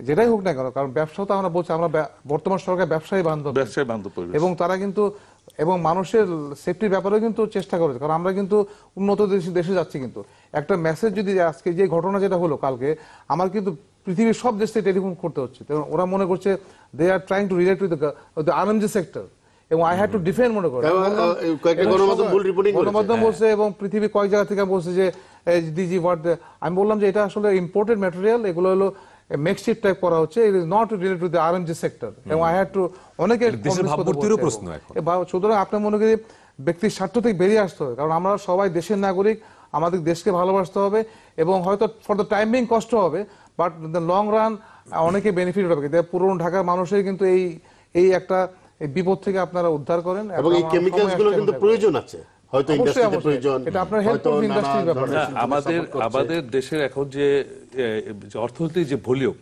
যেটাই হোক না কেন, কারণ ব্যবসা তো আমরা বলছি, আমরা বর্তমান সরকার ব্যবসায়ী বান্ধব পরিবেশ। এবং তারা কিন্তু এবং মানুষের সেফটির ব্যাপারেও কিন্তু চেষ্টা করেছে। কারণ আমরা কিন্তু উন্নত দেশে যাচ্ছি, কিন্তু একটা মেসেজ যদি আজকে যে ঘটনা যেটা হলো কালকে, আমার কিন্তু পৃথিবীর সব দেশ থেকে টেলিফোন করতে হচ্ছে। ওরা মনে করছে they are trying to relate with the RMG sector, এবং আই হ্যাড টু ডিফেন্ড মনে করে কয়েকটা গণমাধ্যম ভুল রিপোর্টিং করেছে। গণমাধ্যম বলছে এবং পৃথিবীর কয়েক জায়গা থেকে বলছে যে ডিজি হোয়াট। আমি বললাম যে এটা আসলে ইম্পোর্টেড ম্যাটেরিয়াল, এগুলো হলো মেকশিফট টাইপ করা হচ্ছে, it is not related to the RMG sector. এবং আই হ্যাড টু অনেকে দেশের ভাবমূর্তিরও প্রশ্ন এখন। সুতরাং আপনার মনে করি ব্যক্তির স্বার্থ থেকে বেরিয়ে আসতে হবে, কারণ আমরা সবাই দেশের নাগরিক, আমাদের দেশকে ভালোবাসতে হবে এবং হয়তো ফর দ্য টাইম বিং কষ্ট হবে, বাট দ্য লং রান অনেকে বেনিফিট হবে। পুরনো ঢাকার মানুষের কিন্তু এই একটা বিপদ থেকে আপনারা উদ্ধার করেন। এবং এই কেমিক্যালস গুলো কিন্তু প্রয়োজন আছে, হয়তো অবশ্যই, ইন্ডাস্ট্রিতে অবশ্যই। প্রয়োজন, এটা আপনার হেলথ হয়তো অফ নানা ইন্ডাস্ট্রির ব্যাপার। ধরনের না, আমাদের দেশের এখন যে অর্থনীতির যে ভলিউম,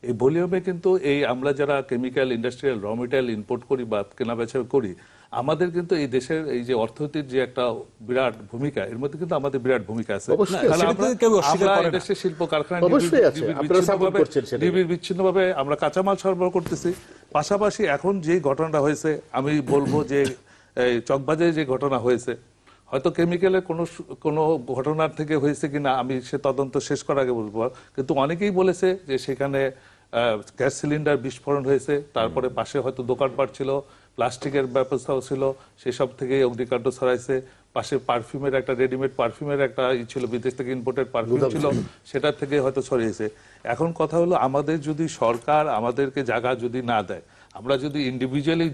এই ভলিউমে কিন্তু এই আমরা যারা কেমিক্যাল ইন্ডাস্ট্রিয়াল র মেটেরিয়াল ইম্পোর্ট করি বা কেনাবেচা করি, আমাদের কিন্তু এই দেশের এই যে অর্থনীতির যে একটা বিরাট ভূমিকা, এর মধ্যে কিন্তু আমাদের বিরাট ভূমিকা আছে। অবশ্যই আছে। তাহলে সেটা তো কেউ অস্বীকার করে না। দেশের শিল্প কারখানা অবশ্যই আছে। আপনারা support করছেন সেটাকে। বিচ্ছিন্নভাবে আমরা কাঁচামাল সরবরাহ করতেছি। পাশাপাশি এখন যে ঘটনাটা হয়েছে, আমি বলবো যে এই চকবাজারে যে ঘটনা হয়েছে, হয়তো কেমিক্যালের কোনো ঘটনার থেকে হয়েছে কিনা আমি সে তদন্ত শেষ করার আগে বলবো, কিন্তু অনেকেই বলেছে যে সেখানে গ্যাস সিলিন্ডার বিস্ফোরণ হয়েছে, তারপরে পাশে হয়তো দোকানপাট ছিল, প্লাস্টিকের ব্যবস্থাও ছিল, সেসব থেকে অগ্নিকাণ্ড ছড়াইছে। পাশে পারফিউমের একটা রেডিমেড পারফিউমের একটা ছিল, বিদেশ থেকে ইম্পোর্টেড পারফিউম ছিল, সেটার থেকে হয়তো ছড়িয়েছে। এখন কথা হলো আমাদের যদি সরকার আমাদেরকে জায়গা যদি না দেয়, আমরা যদি ইন্ডিভিজুয়ালি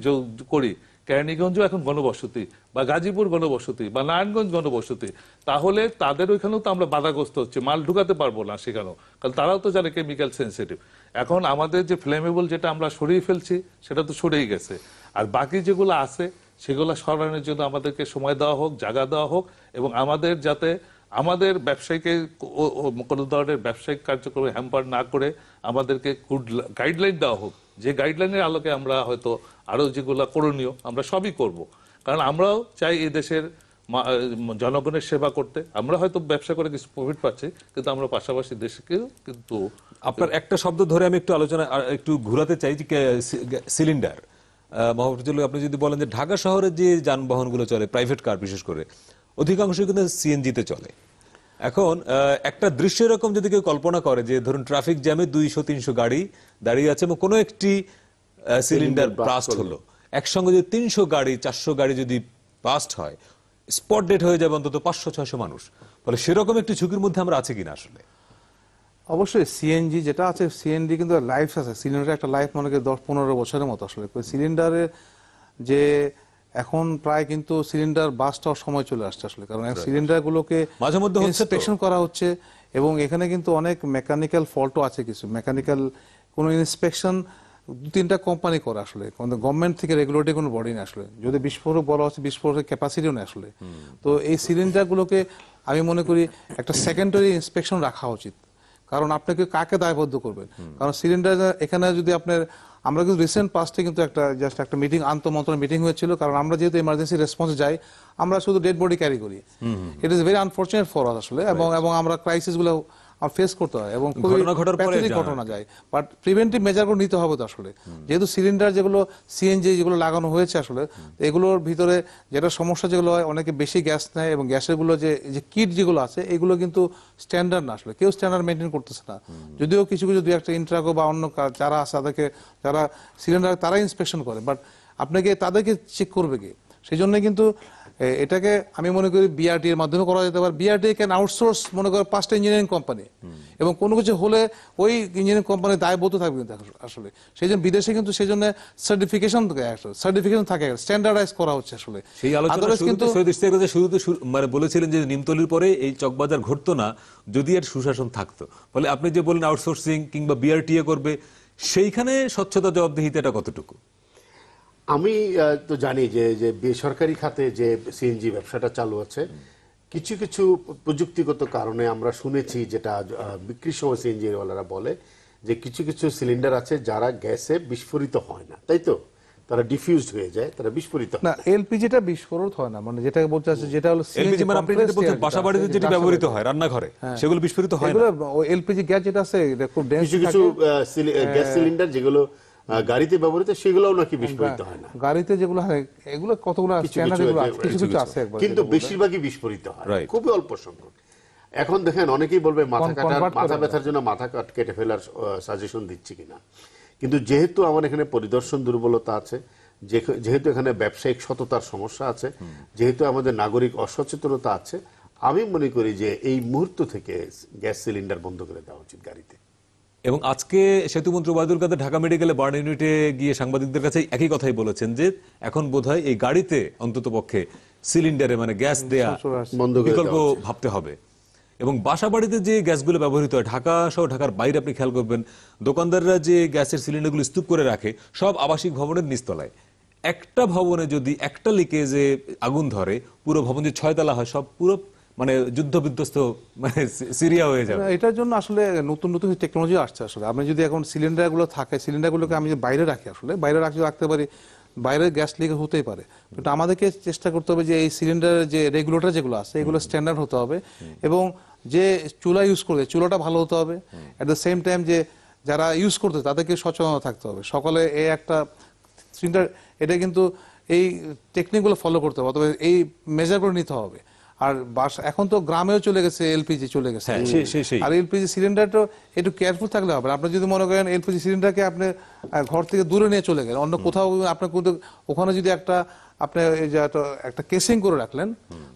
করি, কেরানীগঞ্জ এখন গণবসতি বা গাজীপুর গণবসতি বা নারায়ণগঞ্জ গণবসতি, তাহলে তাদের ওইখানেও তো আমরা বাধাগ্রস্ত হচ্ছে, মাল ঢুকাতে পারবো না সেখানেও, কারণ তারাও তো জানে কেমিক্যাল সেন্সিটিভ। এখন আমাদের যে ফ্লেমেবল যেটা আমরা সরিয়ে ফেলছি, সেটা তো সরেই গেছে। আর বাকি যেগুলো আছে সেগুলো সরানোর জন্য আমাদেরকে সময় দেওয়া হোক, জায়গা দেওয়া হোক, এবং আমাদের যাতে আমাদের ব্যবসায়ীকে কোনো ধরনের ব্যবসায়িক কার্যক্রমে হ্যাম্পার না করে আমাদেরকে গুড গাইডলাইন দেওয়া হোক, যে গাইডলাইনের আলোকে আমরা হয়তো আরো যেগুলো করণীয় আমরা সবই করব। কারণ আমরাও চাই এই দেশের জনগণের সেবা করতে। আমরা হয়তো ব্যবসা করে কিছু প্রফিট পাচ্ছি, কিন্তু আমরা পাশাপাশি দেশকে কিন্তু আপনার একটা শব্দ ধরে আমি একটু আলোচনা একটু ঘোরাতে চাই যে সিলিন্ডার। মোহাম্মদ, আপনি যদি বলেন যে ঢাকা শহরে যে যানবাহনগুলো চলে, প্রাইভেট কার বিশেষ করে, অধিকাংশ কিন্তু সিএনজিতে চলে। এখন একটা দৃশ্য এরকম যদি কেউ কল্পনা করে যে ধরুন ট্রাফিক জ্যামে 200-300 গাড়ি দাঁড়িয়ে আছে এবং কোনো একটি সিলিন্ডার ব্লাস্ট হলো, একসঙ্গে যদি 300 গাড়ি 400 গাড়ি যদি ব্লাস্ট হয়, স্পট ডেড হয়ে যাবে অন্তত 500-600 মানুষ। ফলে সেরকম একটি ঝুঁকির মধ্যে আমরা আছি কিনা? আসলে অবশ্যই সিএনজি যেটা আছে, সিএনজি কিন্তু লাইফ আছে, সিলিন্ডারের একটা লাইফ মনে করি 10-15 বছরের মতো। আসলে সিলিন্ডারের যে এখন প্রায় কিন্তু সিলিন্ডার বাস্ট হওয়ার সময় চলে আসছে আসলে, কারণ সিলিন্ডার গুলোকে মাঝে মধ্যে ইন্সপেকশন করা হচ্ছে এবং এখানে কিন্তু অনেক মেকানিক্যাল ফল্টও আছে, কিছু মেকানিক্যাল কোনো ইন্সপেকশন 2-3টা কোম্পানি করে আসলে, গভর্নমেন্ট থেকে রেগুলেটরি কোনো বডি না আসলে। যদি বিস্ফোরক বলা হচ্ছে, বিস্ফোরকের ক্যাপাসিটিও নেই আসলে। তো এই সিলিন্ডার গুলোকে আমি মনে করি একটা সেকেন্ডারি ইন্সপেকশন রাখা উচিত, কারণ আপনাকে কাকে দায়বদ্ধ করবেন। কারণ সিলিন্ডার এখানে যদি আপনার, আমরা কিন্তু রিসেন্ট পাস্টে কিন্তু একটা মিটিং, আন্তঃমন্ত্রণালয় মিটিং হয়েছিল, কারণ আমরা যেহেতু এমার্জেন্সি রেসপন্সে যাই, আমরা শুধু ডেড বডি ক্যারি করি। It is very unfortunate for us আসলে, এবং আমরা ক্রাইসিস গুলো ফেস করতে হয় এবং ঘটনা যায়। বাট প্রিভেন্টিভ মেজার গুলো নিতে হবে তো আসলে, যেহেতু সিলিন্ডার যেগুলো সিএনজি যেগুলো লাগানো হয়েছে আসলে, এগুলোর ভিতরে যেটা সমস্যা যেগুলো হয়, অনেকে বেশি গ্যাস নেয় এবং গ্যাসের গুলো যে কিট যেগুলো আছে এগুলো কিন্তু স্ট্যান্ডার্ড না আসলে, কেউ স্ট্যান্ডার্ড মেনটেন করতেছে না। যদিও কিছু কিছু 2-1টা ইন্ট্রাগো বা অন্য যারা আছে তাদেরকে, যারা সিলিন্ডার তারা ইন্সপেকশন করে, বাট আপনাকে তাদেরকে চেক করবে কি? সেই জন্য কিন্তু এটাকে আমি মনে করি বিআরটি এর মাধ্যমে করা যেতে পারে। বিআরটি ক্যান আউটসোর্স মনে করো 5টা ইঞ্জিনিয়ারিং কোম্পানি, এবং কোনো কিছু হলে ওই ইঞ্জিনিয়ারিং কোম্পানি দায়বদ্ধ থাকবে কিন্তু আসলে। সেই জন্য বিদেশে কিন্তু সেই জন্য সার্টিফিকেশন থাকে, স্ট্যান্ডার্ডাইজ করা হচ্ছে আসলে। সেই আলোচনা কিন্তু শুরুতে মানে বলেছিলেন যে নিমতলির পরে এই চকবাজার ঘটতো না যদি এর সুশাসন থাকতো। ফলে আপনি যে বলেন আউটসোর্সিং কিংবা বিআরটিএ করবে, সেইখানে স্বচ্ছতা জবাবদিহিতাটা কতটুকু? আমি তো জানি যে বেসরকারি খাতে যে সিএনজি ব্যবসাটা চালু আছে, কিছু কিছু প্রযুক্তিগত কারণে আমরা শুনেছি, যেটা বিক্রির সময় সিএনজি ওয়ালারা বলে যে কিছু কিছু সিলিন্ডার আছে যারা গ্যাসে বিস্ফোরিত হয় না, তাই তো? তারা ডিফিউজড হয়ে যায়, তারা বিস্ফোরিত না। এলপিজিটা বিস্ফোরণ হয় না, মানে যেটা বলতে আছে, যেটা হলো এলপিজি মানে আপনি যেটা বলছেন বাসাবাড়িতে যেটা ব্যবহৃত হয় রান্নাঘরে, সেগুলো বিস্ফোরিত হয় না। এলপিজি গ্যাস যেটা আছে এটা খুব ডেন্স। কিছু কিছু গ্যাস সিলিন্ডার যেগুলো গাড়িতে ব্যবহৃত সেগুলোও নাকি বিস্ফোরিত হয় না। গাড়িতে যেগুলো হয় এগুলো কতগুলো কিছু কিছু আছে, কিন্তু বেশিরভাগই বিস্ফোরিত হয়, খুবই অল্প সংখ্যক। এখন দেখেন অনেকেই বলবে মাথা ব্যথার জন্য মাথা কেটে ফেলার সাজেশন দিচ্ছি কিনা, কিন্তু যেহেতু আমার এখানে পরিদর্শন দুর্বলতা আছে, যেহেতু এখানে ব্যবসায়িক সততার সমস্যা আছে, যেহেতু আমাদের নাগরিক অসচেতনতা আছে, আমি মনে করি যে এই মুহূর্ত থেকে গ্যাস সিলিন্ডার বন্ধ করে দেওয়া উচিত গাড়িতে। এবং আজকে সেতুমন্ত্রী ওবায়দুল কাদের ঢাকা মেডিকেলে বার্ন ইউনিটে গিয়ে সাংবাদিকদের কাছে একই কথাই বলেছেন যে এখন বোধহয় এই গাড়িতে অন্তত পক্ষে সিলিন্ডারে মানে গ্যাস দেয়া বিকল্প ভাবতে হবে। এবং বাসা বাড়িতে যে গ্যাসগুলো ব্যবহৃত হয়, ঢাকা সহ ঢাকার বাইরে আপনি খেয়াল করবেন দোকানদাররা যে গ্যাসের সিলিন্ডারগুলো স্তূপ করে রাখে সব আবাসিক ভবনের নিচতলায়। একটা ভবনে যদি একটা লিকেজে আগুন ধরে, পুরো ভবন যে 6 তলা হয়, সব পুরো মানে যুদ্ধ বিধ্বস্ত মানে সিরিয়া হয়ে যাবে। এটার জন্য আসলে নতুন নতুন টেকনোলজি আসছে আসলে। আমি যদি এখন সিলিন্ডার গুলো থাকে, সিলিন্ডার গুলোকে আমি বাইরে রাখি, আসলে বাইরে রাখতে পারি, বাইরে গ্যাস লিক হতেই পারে, কিন্তু আমাদেরকে চেষ্টা করতে হবে যে এই সিলিন্ডারের যে রেগুলেটর যেগুলো আছে এগুলো স্ট্যান্ডার্ড হতে হবে, এবং যে চুলা ইউজ করবে চুলাটা ভালো হতে হবে। এট দ্য সেম টাইম যে যারা ইউজ করতে তাদেরকে সচেতন থাকতে হবে। সকালে এই একটা সিলিন্ডার, এটা কিন্তু এই টেকনিকগুলো ফলো করতে হবে, অথবা এই মেজারগুলো নিতে হবে। আর এখন তো গ্রামেও চলে গেছে, এলপিজি চলে গেছে। আর এলপিজি সিলিন্ডারটা একটু কেয়ারফুল থাকলে হবে। আপনি যদি মনে করেন এলপিজি সিলিন্ডারকে আপনি ঘর থেকে দূরে নিয়ে চলে গেলেন, অন্য কোথাও আপনার কিন্তু ওখানে যদি আপনি একটা কেসিং করে রাখলেন,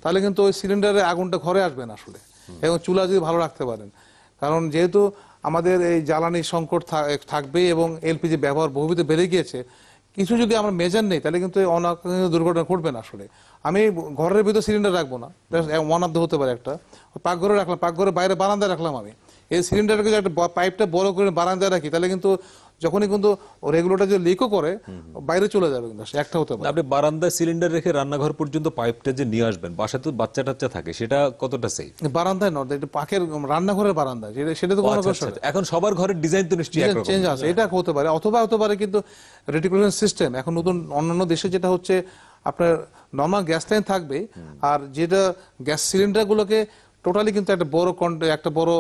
তাহলে কিন্তু ওই সিলিন্ডারে আগুনটা ঘরে আসবে না আসলে। এবং চুলা যদি ভালো রাখতে পারেন, কারণ যেহেতু আমাদের এই জ্বালানি সংকট থাকবেই এবং এলপিজি ব্যবহার বহুবিধ বেড়ে গিয়েছে, কিছু যদি আমরা মেজার নেই তাহলে কিন্তু অনাকাঙ্ক্ষিত দুর্ঘটনা ঘটবে না আসলে। আমি ঘরের ভিতরে সিলিন্ডার রাখবো না, ওয়ান অফ দ্য হতে পারে একটা, পাকঘরে রাখলাম, পাকঘরে বাইরে বারান্দায় রাখলাম। আমি এই সিলিন্ডারকে একটা পাইপটা বড় করে বারান্দায় রাখি, তাহলে কিন্তু যখনই কিন্তু রেগুলেটর যদি লিকও করে বাইরে চলে যাবে, কিন্তু একটা হতে পারে। আপনি বারান্দায় সিলিন্ডার রেখে রান্নাঘর পর্যন্ত পাইপটা যে নিয়ে আসবেন, বাসায় তো বাচ্চা টাচ্চা থাকে, সেটা কতটা সেফ? বারান্দায় নয়, এটা পাকের রান্নাঘরের বারান্দায়, সেটা তো কোনো সমস্যা নেই। এখন সবার ঘরের ডিজাইন তো নিশ্চয়ই একরকম। চেঞ্জ আছে, এটা হতে পারে, অথবা হতে পারে কিন্তু রেটিকুলেশন সিস্টেম এখন নতুন অন্যান্য দেশে যেটা হচ্ছে আপনার নর্মাল গ্যাস লাইন থাকবে, আর যেটা গ্যাস সিলিন্ডার গুলোকে টোটালি কিন্তু একটা বড়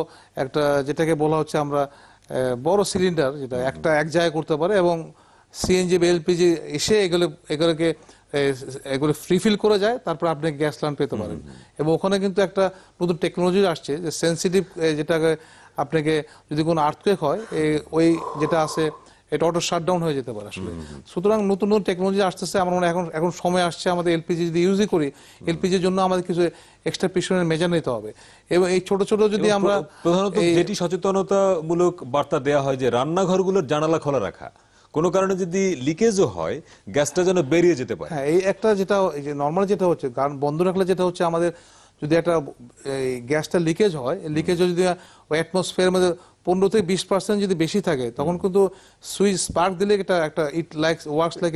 একটা যেটাকে বলা হচ্ছে আমরা বড় সিলিন্ডার, যেটা এক জায়গায় করতে পারে, এবং সিএনজি বা এলপিজি এসে এগুলো ফ্রিফিল করে যায়, তারপর আপনি গ্যাস লাইন পেতে পারেন। এবং ওখানে কিন্তু একটা নতুন টেকনোলজি আসছে যে সেন্সিটিভ, যেটাকে আপনাকে যদি কোনো আর্থকুয়েক হয় ওই যেটা আছে এটা অটো শাটডাউন হয়ে যেতে পারে আসলে। সুতরাং নতুন নতুন টেকনোলজি আসতেছে, আমার মনে হয় এখন সময় আসছে আমাদের এলপিজি যদি ইউজই করি, এলপিজির জন্য আমাদের কিছু এক্সট্রা প্রিকশনের মেজার নিতে হবে। এবং এই ছোট ছোট যদি আমরা প্রধানত যেটি সচেতনতামূলক বার্তা দেয়া হয় যে রান্নাঘরগুলোর জানালা খোলা রাখা, কোনো কারণে যদি লিকেজও হয় গ্যাসটা যেন বেরিয়ে যেতে পারে। হ্যাঁ, এই একটা যেটা নর্মাল যেটা হচ্ছে কারণ বন্ধ রাখলে যেটা হচ্ছে আমাদের যদি একটা গ্যাসটা লিকেজ হয়, লিকেজ যদি ওই অ্যাটমসফিয়ারের মধ্যে 15 থেকে 20% যদি বেশি থাকে, তখন কিন্তু সুইচ স্পার্ক দিলে একটা ইট লাইকস ওয়ার্কস লাইক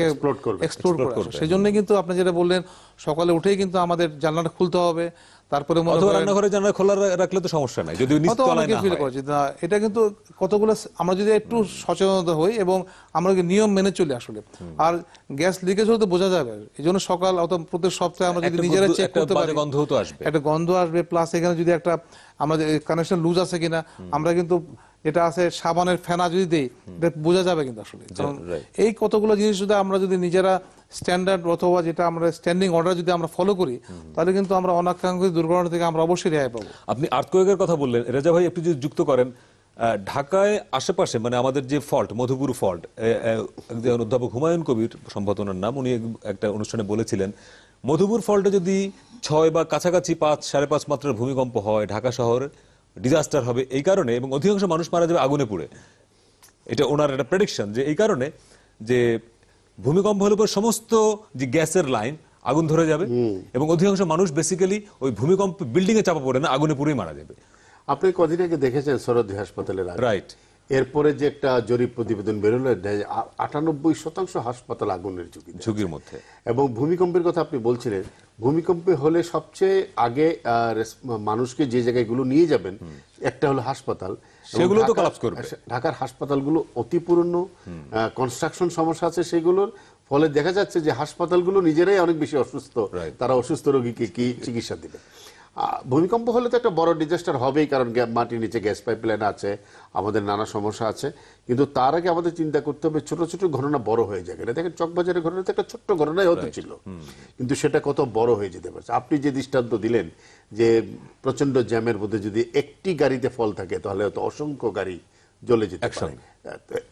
এক্সপ্লোড করে। সেই জন্য কিন্তু আপনি যেটা বললেন সকালে উঠেই কিন্তু আমাদের জানলাটা খুলতে হবে, তারপরে রান্নাঘরে জানালা খোলা রাখলে তো সমস্যা নাই, যদি নিচতলায় না হয়। এটা কিন্তু কতগুলো আমরা যদি একটু সচেতনতা হই এবং আমরা নিয়ম মেনে চলি আসলে, আর গ্যাস লিকেজ হলে তো বোঝা যাবে। এই জন্য সকাল অথবা প্রত্যেক সপ্তাহে আমরা যদি নিজেরা চেক করতে পারি, একটা গন্ধ আসবে, প্লাস এখানে যদি একটা আমাদের কানেকশন লুজ আছে কিনা, আমরা কিন্তু যেটা আছে সাবানের ফেনা যদি দেই, এটা বোঝা যাবে কিন্তু আসলে। কারণ এই কতগুলো জিনিস যদি আমরা যদি নিজেরা স্ট্যান্ডার্ড অথবা যেটা আমরা স্ট্যান্ডিং অর্ডার যদি আমরা ফলো করি, তাহলে কিন্তু আমরা অনাকাঙ্ক্ষিত দুর্ঘটনা থেকে আমরা অবশ্যই রেহাই পাবো। আপনি আর্থকোয়েকের কথা বললেন, রেজা ভাই একটু যদি যুক্ত করেন, ঢাকায় আশেপাশে মানে আমাদের যে ফল্ট, মধুপুর ফল্ট, একজন অধ্যাপক হুমায়ুন কবির সম্ভবত ওনার নাম, উনি একটা অনুষ্ঠানে বলেছিলেন মধুপুর ফল্টে যদি 6 বা কাছাকাছি 5, 5.5 মাত্রার ভূমিকম্প হয়, ঢাকা শহর ডিজাস্টার হবে এই কারণে, এবং অধিকাংশ মানুষ মারা যাবে আগুনে পুড়ে। এটা ওনার একটা প্রেডিকশন, যে এই কারণে যে ভূমিকম্প হলে পর সমস্ত যে গ্যাসের লাইন আগুন ধরে যাবে, এবং অধিকাংশ মানুষ বেসিক্যালি ওই ভূমিকম্প বিল্ডিং এ চাপা পড়ে না, আগুনে পুড়েই মারা যাবে। আপনি কদিন আগে দেখেছেন সরোদ্দি হাসপাতালের আগে, রাইট, এরপরে যে একটা জরিপ প্রতিবেদন বেরোলো, 98% হাসপাতাল আগুনের ঝুঁকির মধ্যে। এবং ভূমিকম্পের কথা আপনি বলছিলেন, ভূমিকম্পে হলে সবচেয়ে আগে মানুষকে যে জায়গাগুলো নিয়ে যাবেন, একটা হলো হাসপাতাল, সেগুলো তো কলাপস করবে। ঢাকার হাসপাতালগুলো অতি পুরনো, কনস্ট্রাকশন সমস্যা আছে সেগুলোর ফলে দেখা যাচ্ছে যে হাসপাতালগুলো নিজেরাই অনেক বেশি অসুস্থ, তারা অসুস্থ রোগীকে কি চিকিৎসা দিবে। ভূমিকম্প হলে তো একটা বড় ডিজাস্টার হবেই, কারণ মাটির নিচে গ্যাস পাইপলাইন আছে, আমাদের নানা সমস্যা আছে, কিন্তু তার আগে আমাদের চিন্তা করতে হবে ছোট ছোট ঘটনা বড় হয়ে যায়। এটা দেখেন চকবাজারের ঘটনা তো একটা ছোট্ট ঘটনাই হতে ছিল, কিন্তু সেটা কত বড় হয়ে যেতে পারছে। আপনি যে দৃষ্টান্ত দিলেন যে প্রচন্ড জ্যামের মধ্যে যদি একটি গাড়িতে ফল থাকে, তাহলে হয়তো অসংখ্য গাড়ি জ্বলে যেতে পারে।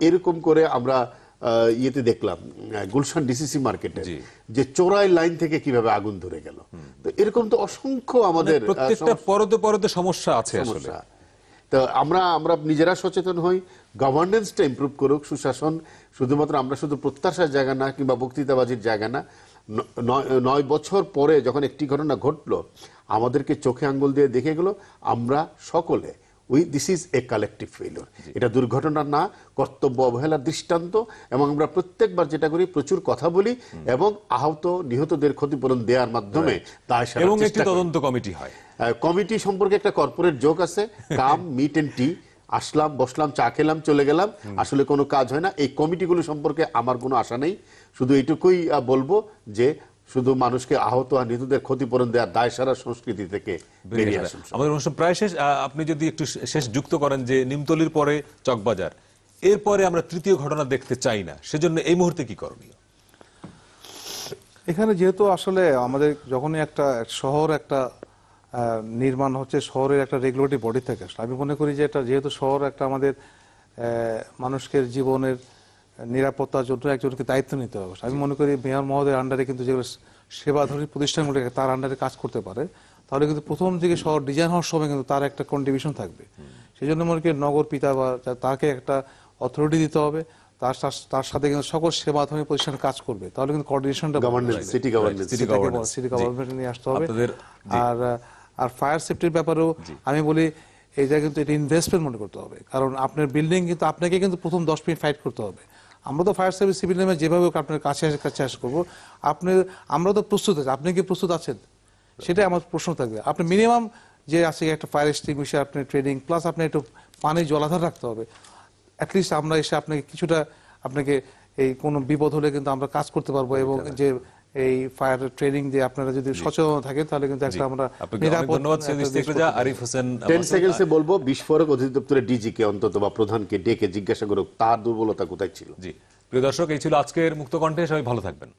এরকম করে আমরা ইয়েতে দেখলাম গুলশান ডিসিসি মার্কেটে যে চোরাই লাইন থেকে কিভাবে আগুন ধরে গেল। তো এরকম তো অসংখ্য আমাদের প্রত্যেকটা পরতে সমস্যা আছে আসলে। তো আমরা নিজেরা সচেতন হই, গভর্নেন্সটা ইমপ্রুভ করুক, সুশাসন শুধুমাত্র আমরা শুধু প্রত্যাশার জায়গা না কিংবা বক্তৃতাবাজির জায়গা না। 9 বছর পরে যখন একটি ঘটনা ঘটলো, আমাদেরকে চোখে আঙ্গুল দিয়ে দেখে গেল, আমরা সকলে this is a collective failure. এটা দুর্ঘটনা না, কর্তব্য অবহেলার দৃষ্টান্ত। এবং আমরা প্রত্যেকবার যেটা করি, প্রচুর কথা বলি এবং আহত নিহতদের ক্ষতিপূরণ দেওয়ার মাধ্যমে এবং একটি তদন্ত কমিটি হয়। কমিটি সম্পর্কে একটা কর্পোরেট জোক আছে, কাম মিট এন্ড টি, আসলাম বসলাম চা খেলাম চলে গেলাম, আসলে কোনো কাজ হয় না। এই কমিটিগুলো সম্পর্কে আমার কোনো আশা নেই, শুধু এইটুকুই বলবো যে শুধু মানুষকে আহত আর নিহতদের ক্ষতিপূরণ দেওয়ার দায়সারা সংস্কৃতি থেকে বেরিয়ে আসুন। আমাদের অনুষ্ঠান প্রায় শেষ, আপনি যদি একটু শেষ যুক্ত করেন যে নিমতলির পরে চকবাজার, এরপরে আমরা তৃতীয় ঘটনা দেখতে চাই না, সেজন্য এই মুহূর্তে কি করণীয়? এখানে যেহেতু আসলে আমাদের যখনই একটা শহর একটা নির্মাণ হচ্ছে, শহরের একটা রেগুলেটরি বডি থেকে আসলে আমি মনে করি যে এটা যেহেতু শহর একটা আমাদের মানুষকে জীবনের নিরাপত্তার জন্য একজনকে দায়িত্ব নিতে হবে। আমি মনে করি মেয়র মহোদয়ের আন্ডারে কিন্তু যেগুলো সেবাধরী প্রতিষ্ঠানগুলো তার আন্ডারে কাজ করতে পারে, তাহলে কিন্তু প্রথম দিকে শহর ডিজাইন হওয়ার সময় কিন্তু তার একটা কন্ট্রিবিউশন থাকবে। সেই জন্য মনে করি নগর পিতা বা তাকে একটা অথরিটি দিতে হবে, তার সাথে কিন্তু সকল সেবাধরী প্রতিষ্ঠান কাজ করবে, তাহলে কিন্তু কোঅর্ডিনেশনটা সিটি গভর্নমেন্ট নিয়ে আসতে হবে। আর ফায়ার সেফটির ব্যাপারেও আমি বলি এইটা কিন্তু এটা ইনভেস্টমেন্ট মনে করতে হবে, কারণ আপনার বিল্ডিং কিন্তু আপনাকে কিন্তু প্রথম 10 মিনিট ফাইট করতে হবে। আমরা তো ফায়ার সার্ভিস সিভিল লাইনে যেভাবে হোক আপনার কাছে করবো, আমরা তো প্রস্তুত আছি, আপনি কি প্রস্তুত আছেন সেটাই আমার প্রশ্ন থাকবে। আপনি মিনিমাম যে আছে একটা ফায়ার এক্সটিংগুইশার, আপনার ট্রেনিং, প্লাস আপনি একটু পানি জলাধার রাখতে হবে। অ্যাটলিস্ট আমরা এসে আপনাকে কিছুটা আপনাকে এই কোনো বিপদ হলে কিন্তু আমরা কাজ করতে পারবো, এবং যে এই ফায়ার ট্রেনিং দিয়ে আপনারা যদি সচেতন থাকেন তাহলে কিন্তু একটা আমরা আপনাকে অনেক ধন্যবাদ সৈয়দ ইস্তেকরাজা। আরিফ হোসেন 10 সেকেন্ডসে বলবো বিস্ফোরক অধিদপ্তরের ডিজি কে অন্তত বা প্রধানকে ডেকে জিজ্ঞাসা করুক তার দুর্বলতা কোথায় ছিল। জি প্রিয় দর্শক, এই ছিল আজকের মুক্ত কণ্ঠে। সবাই ভালো থাকবেন।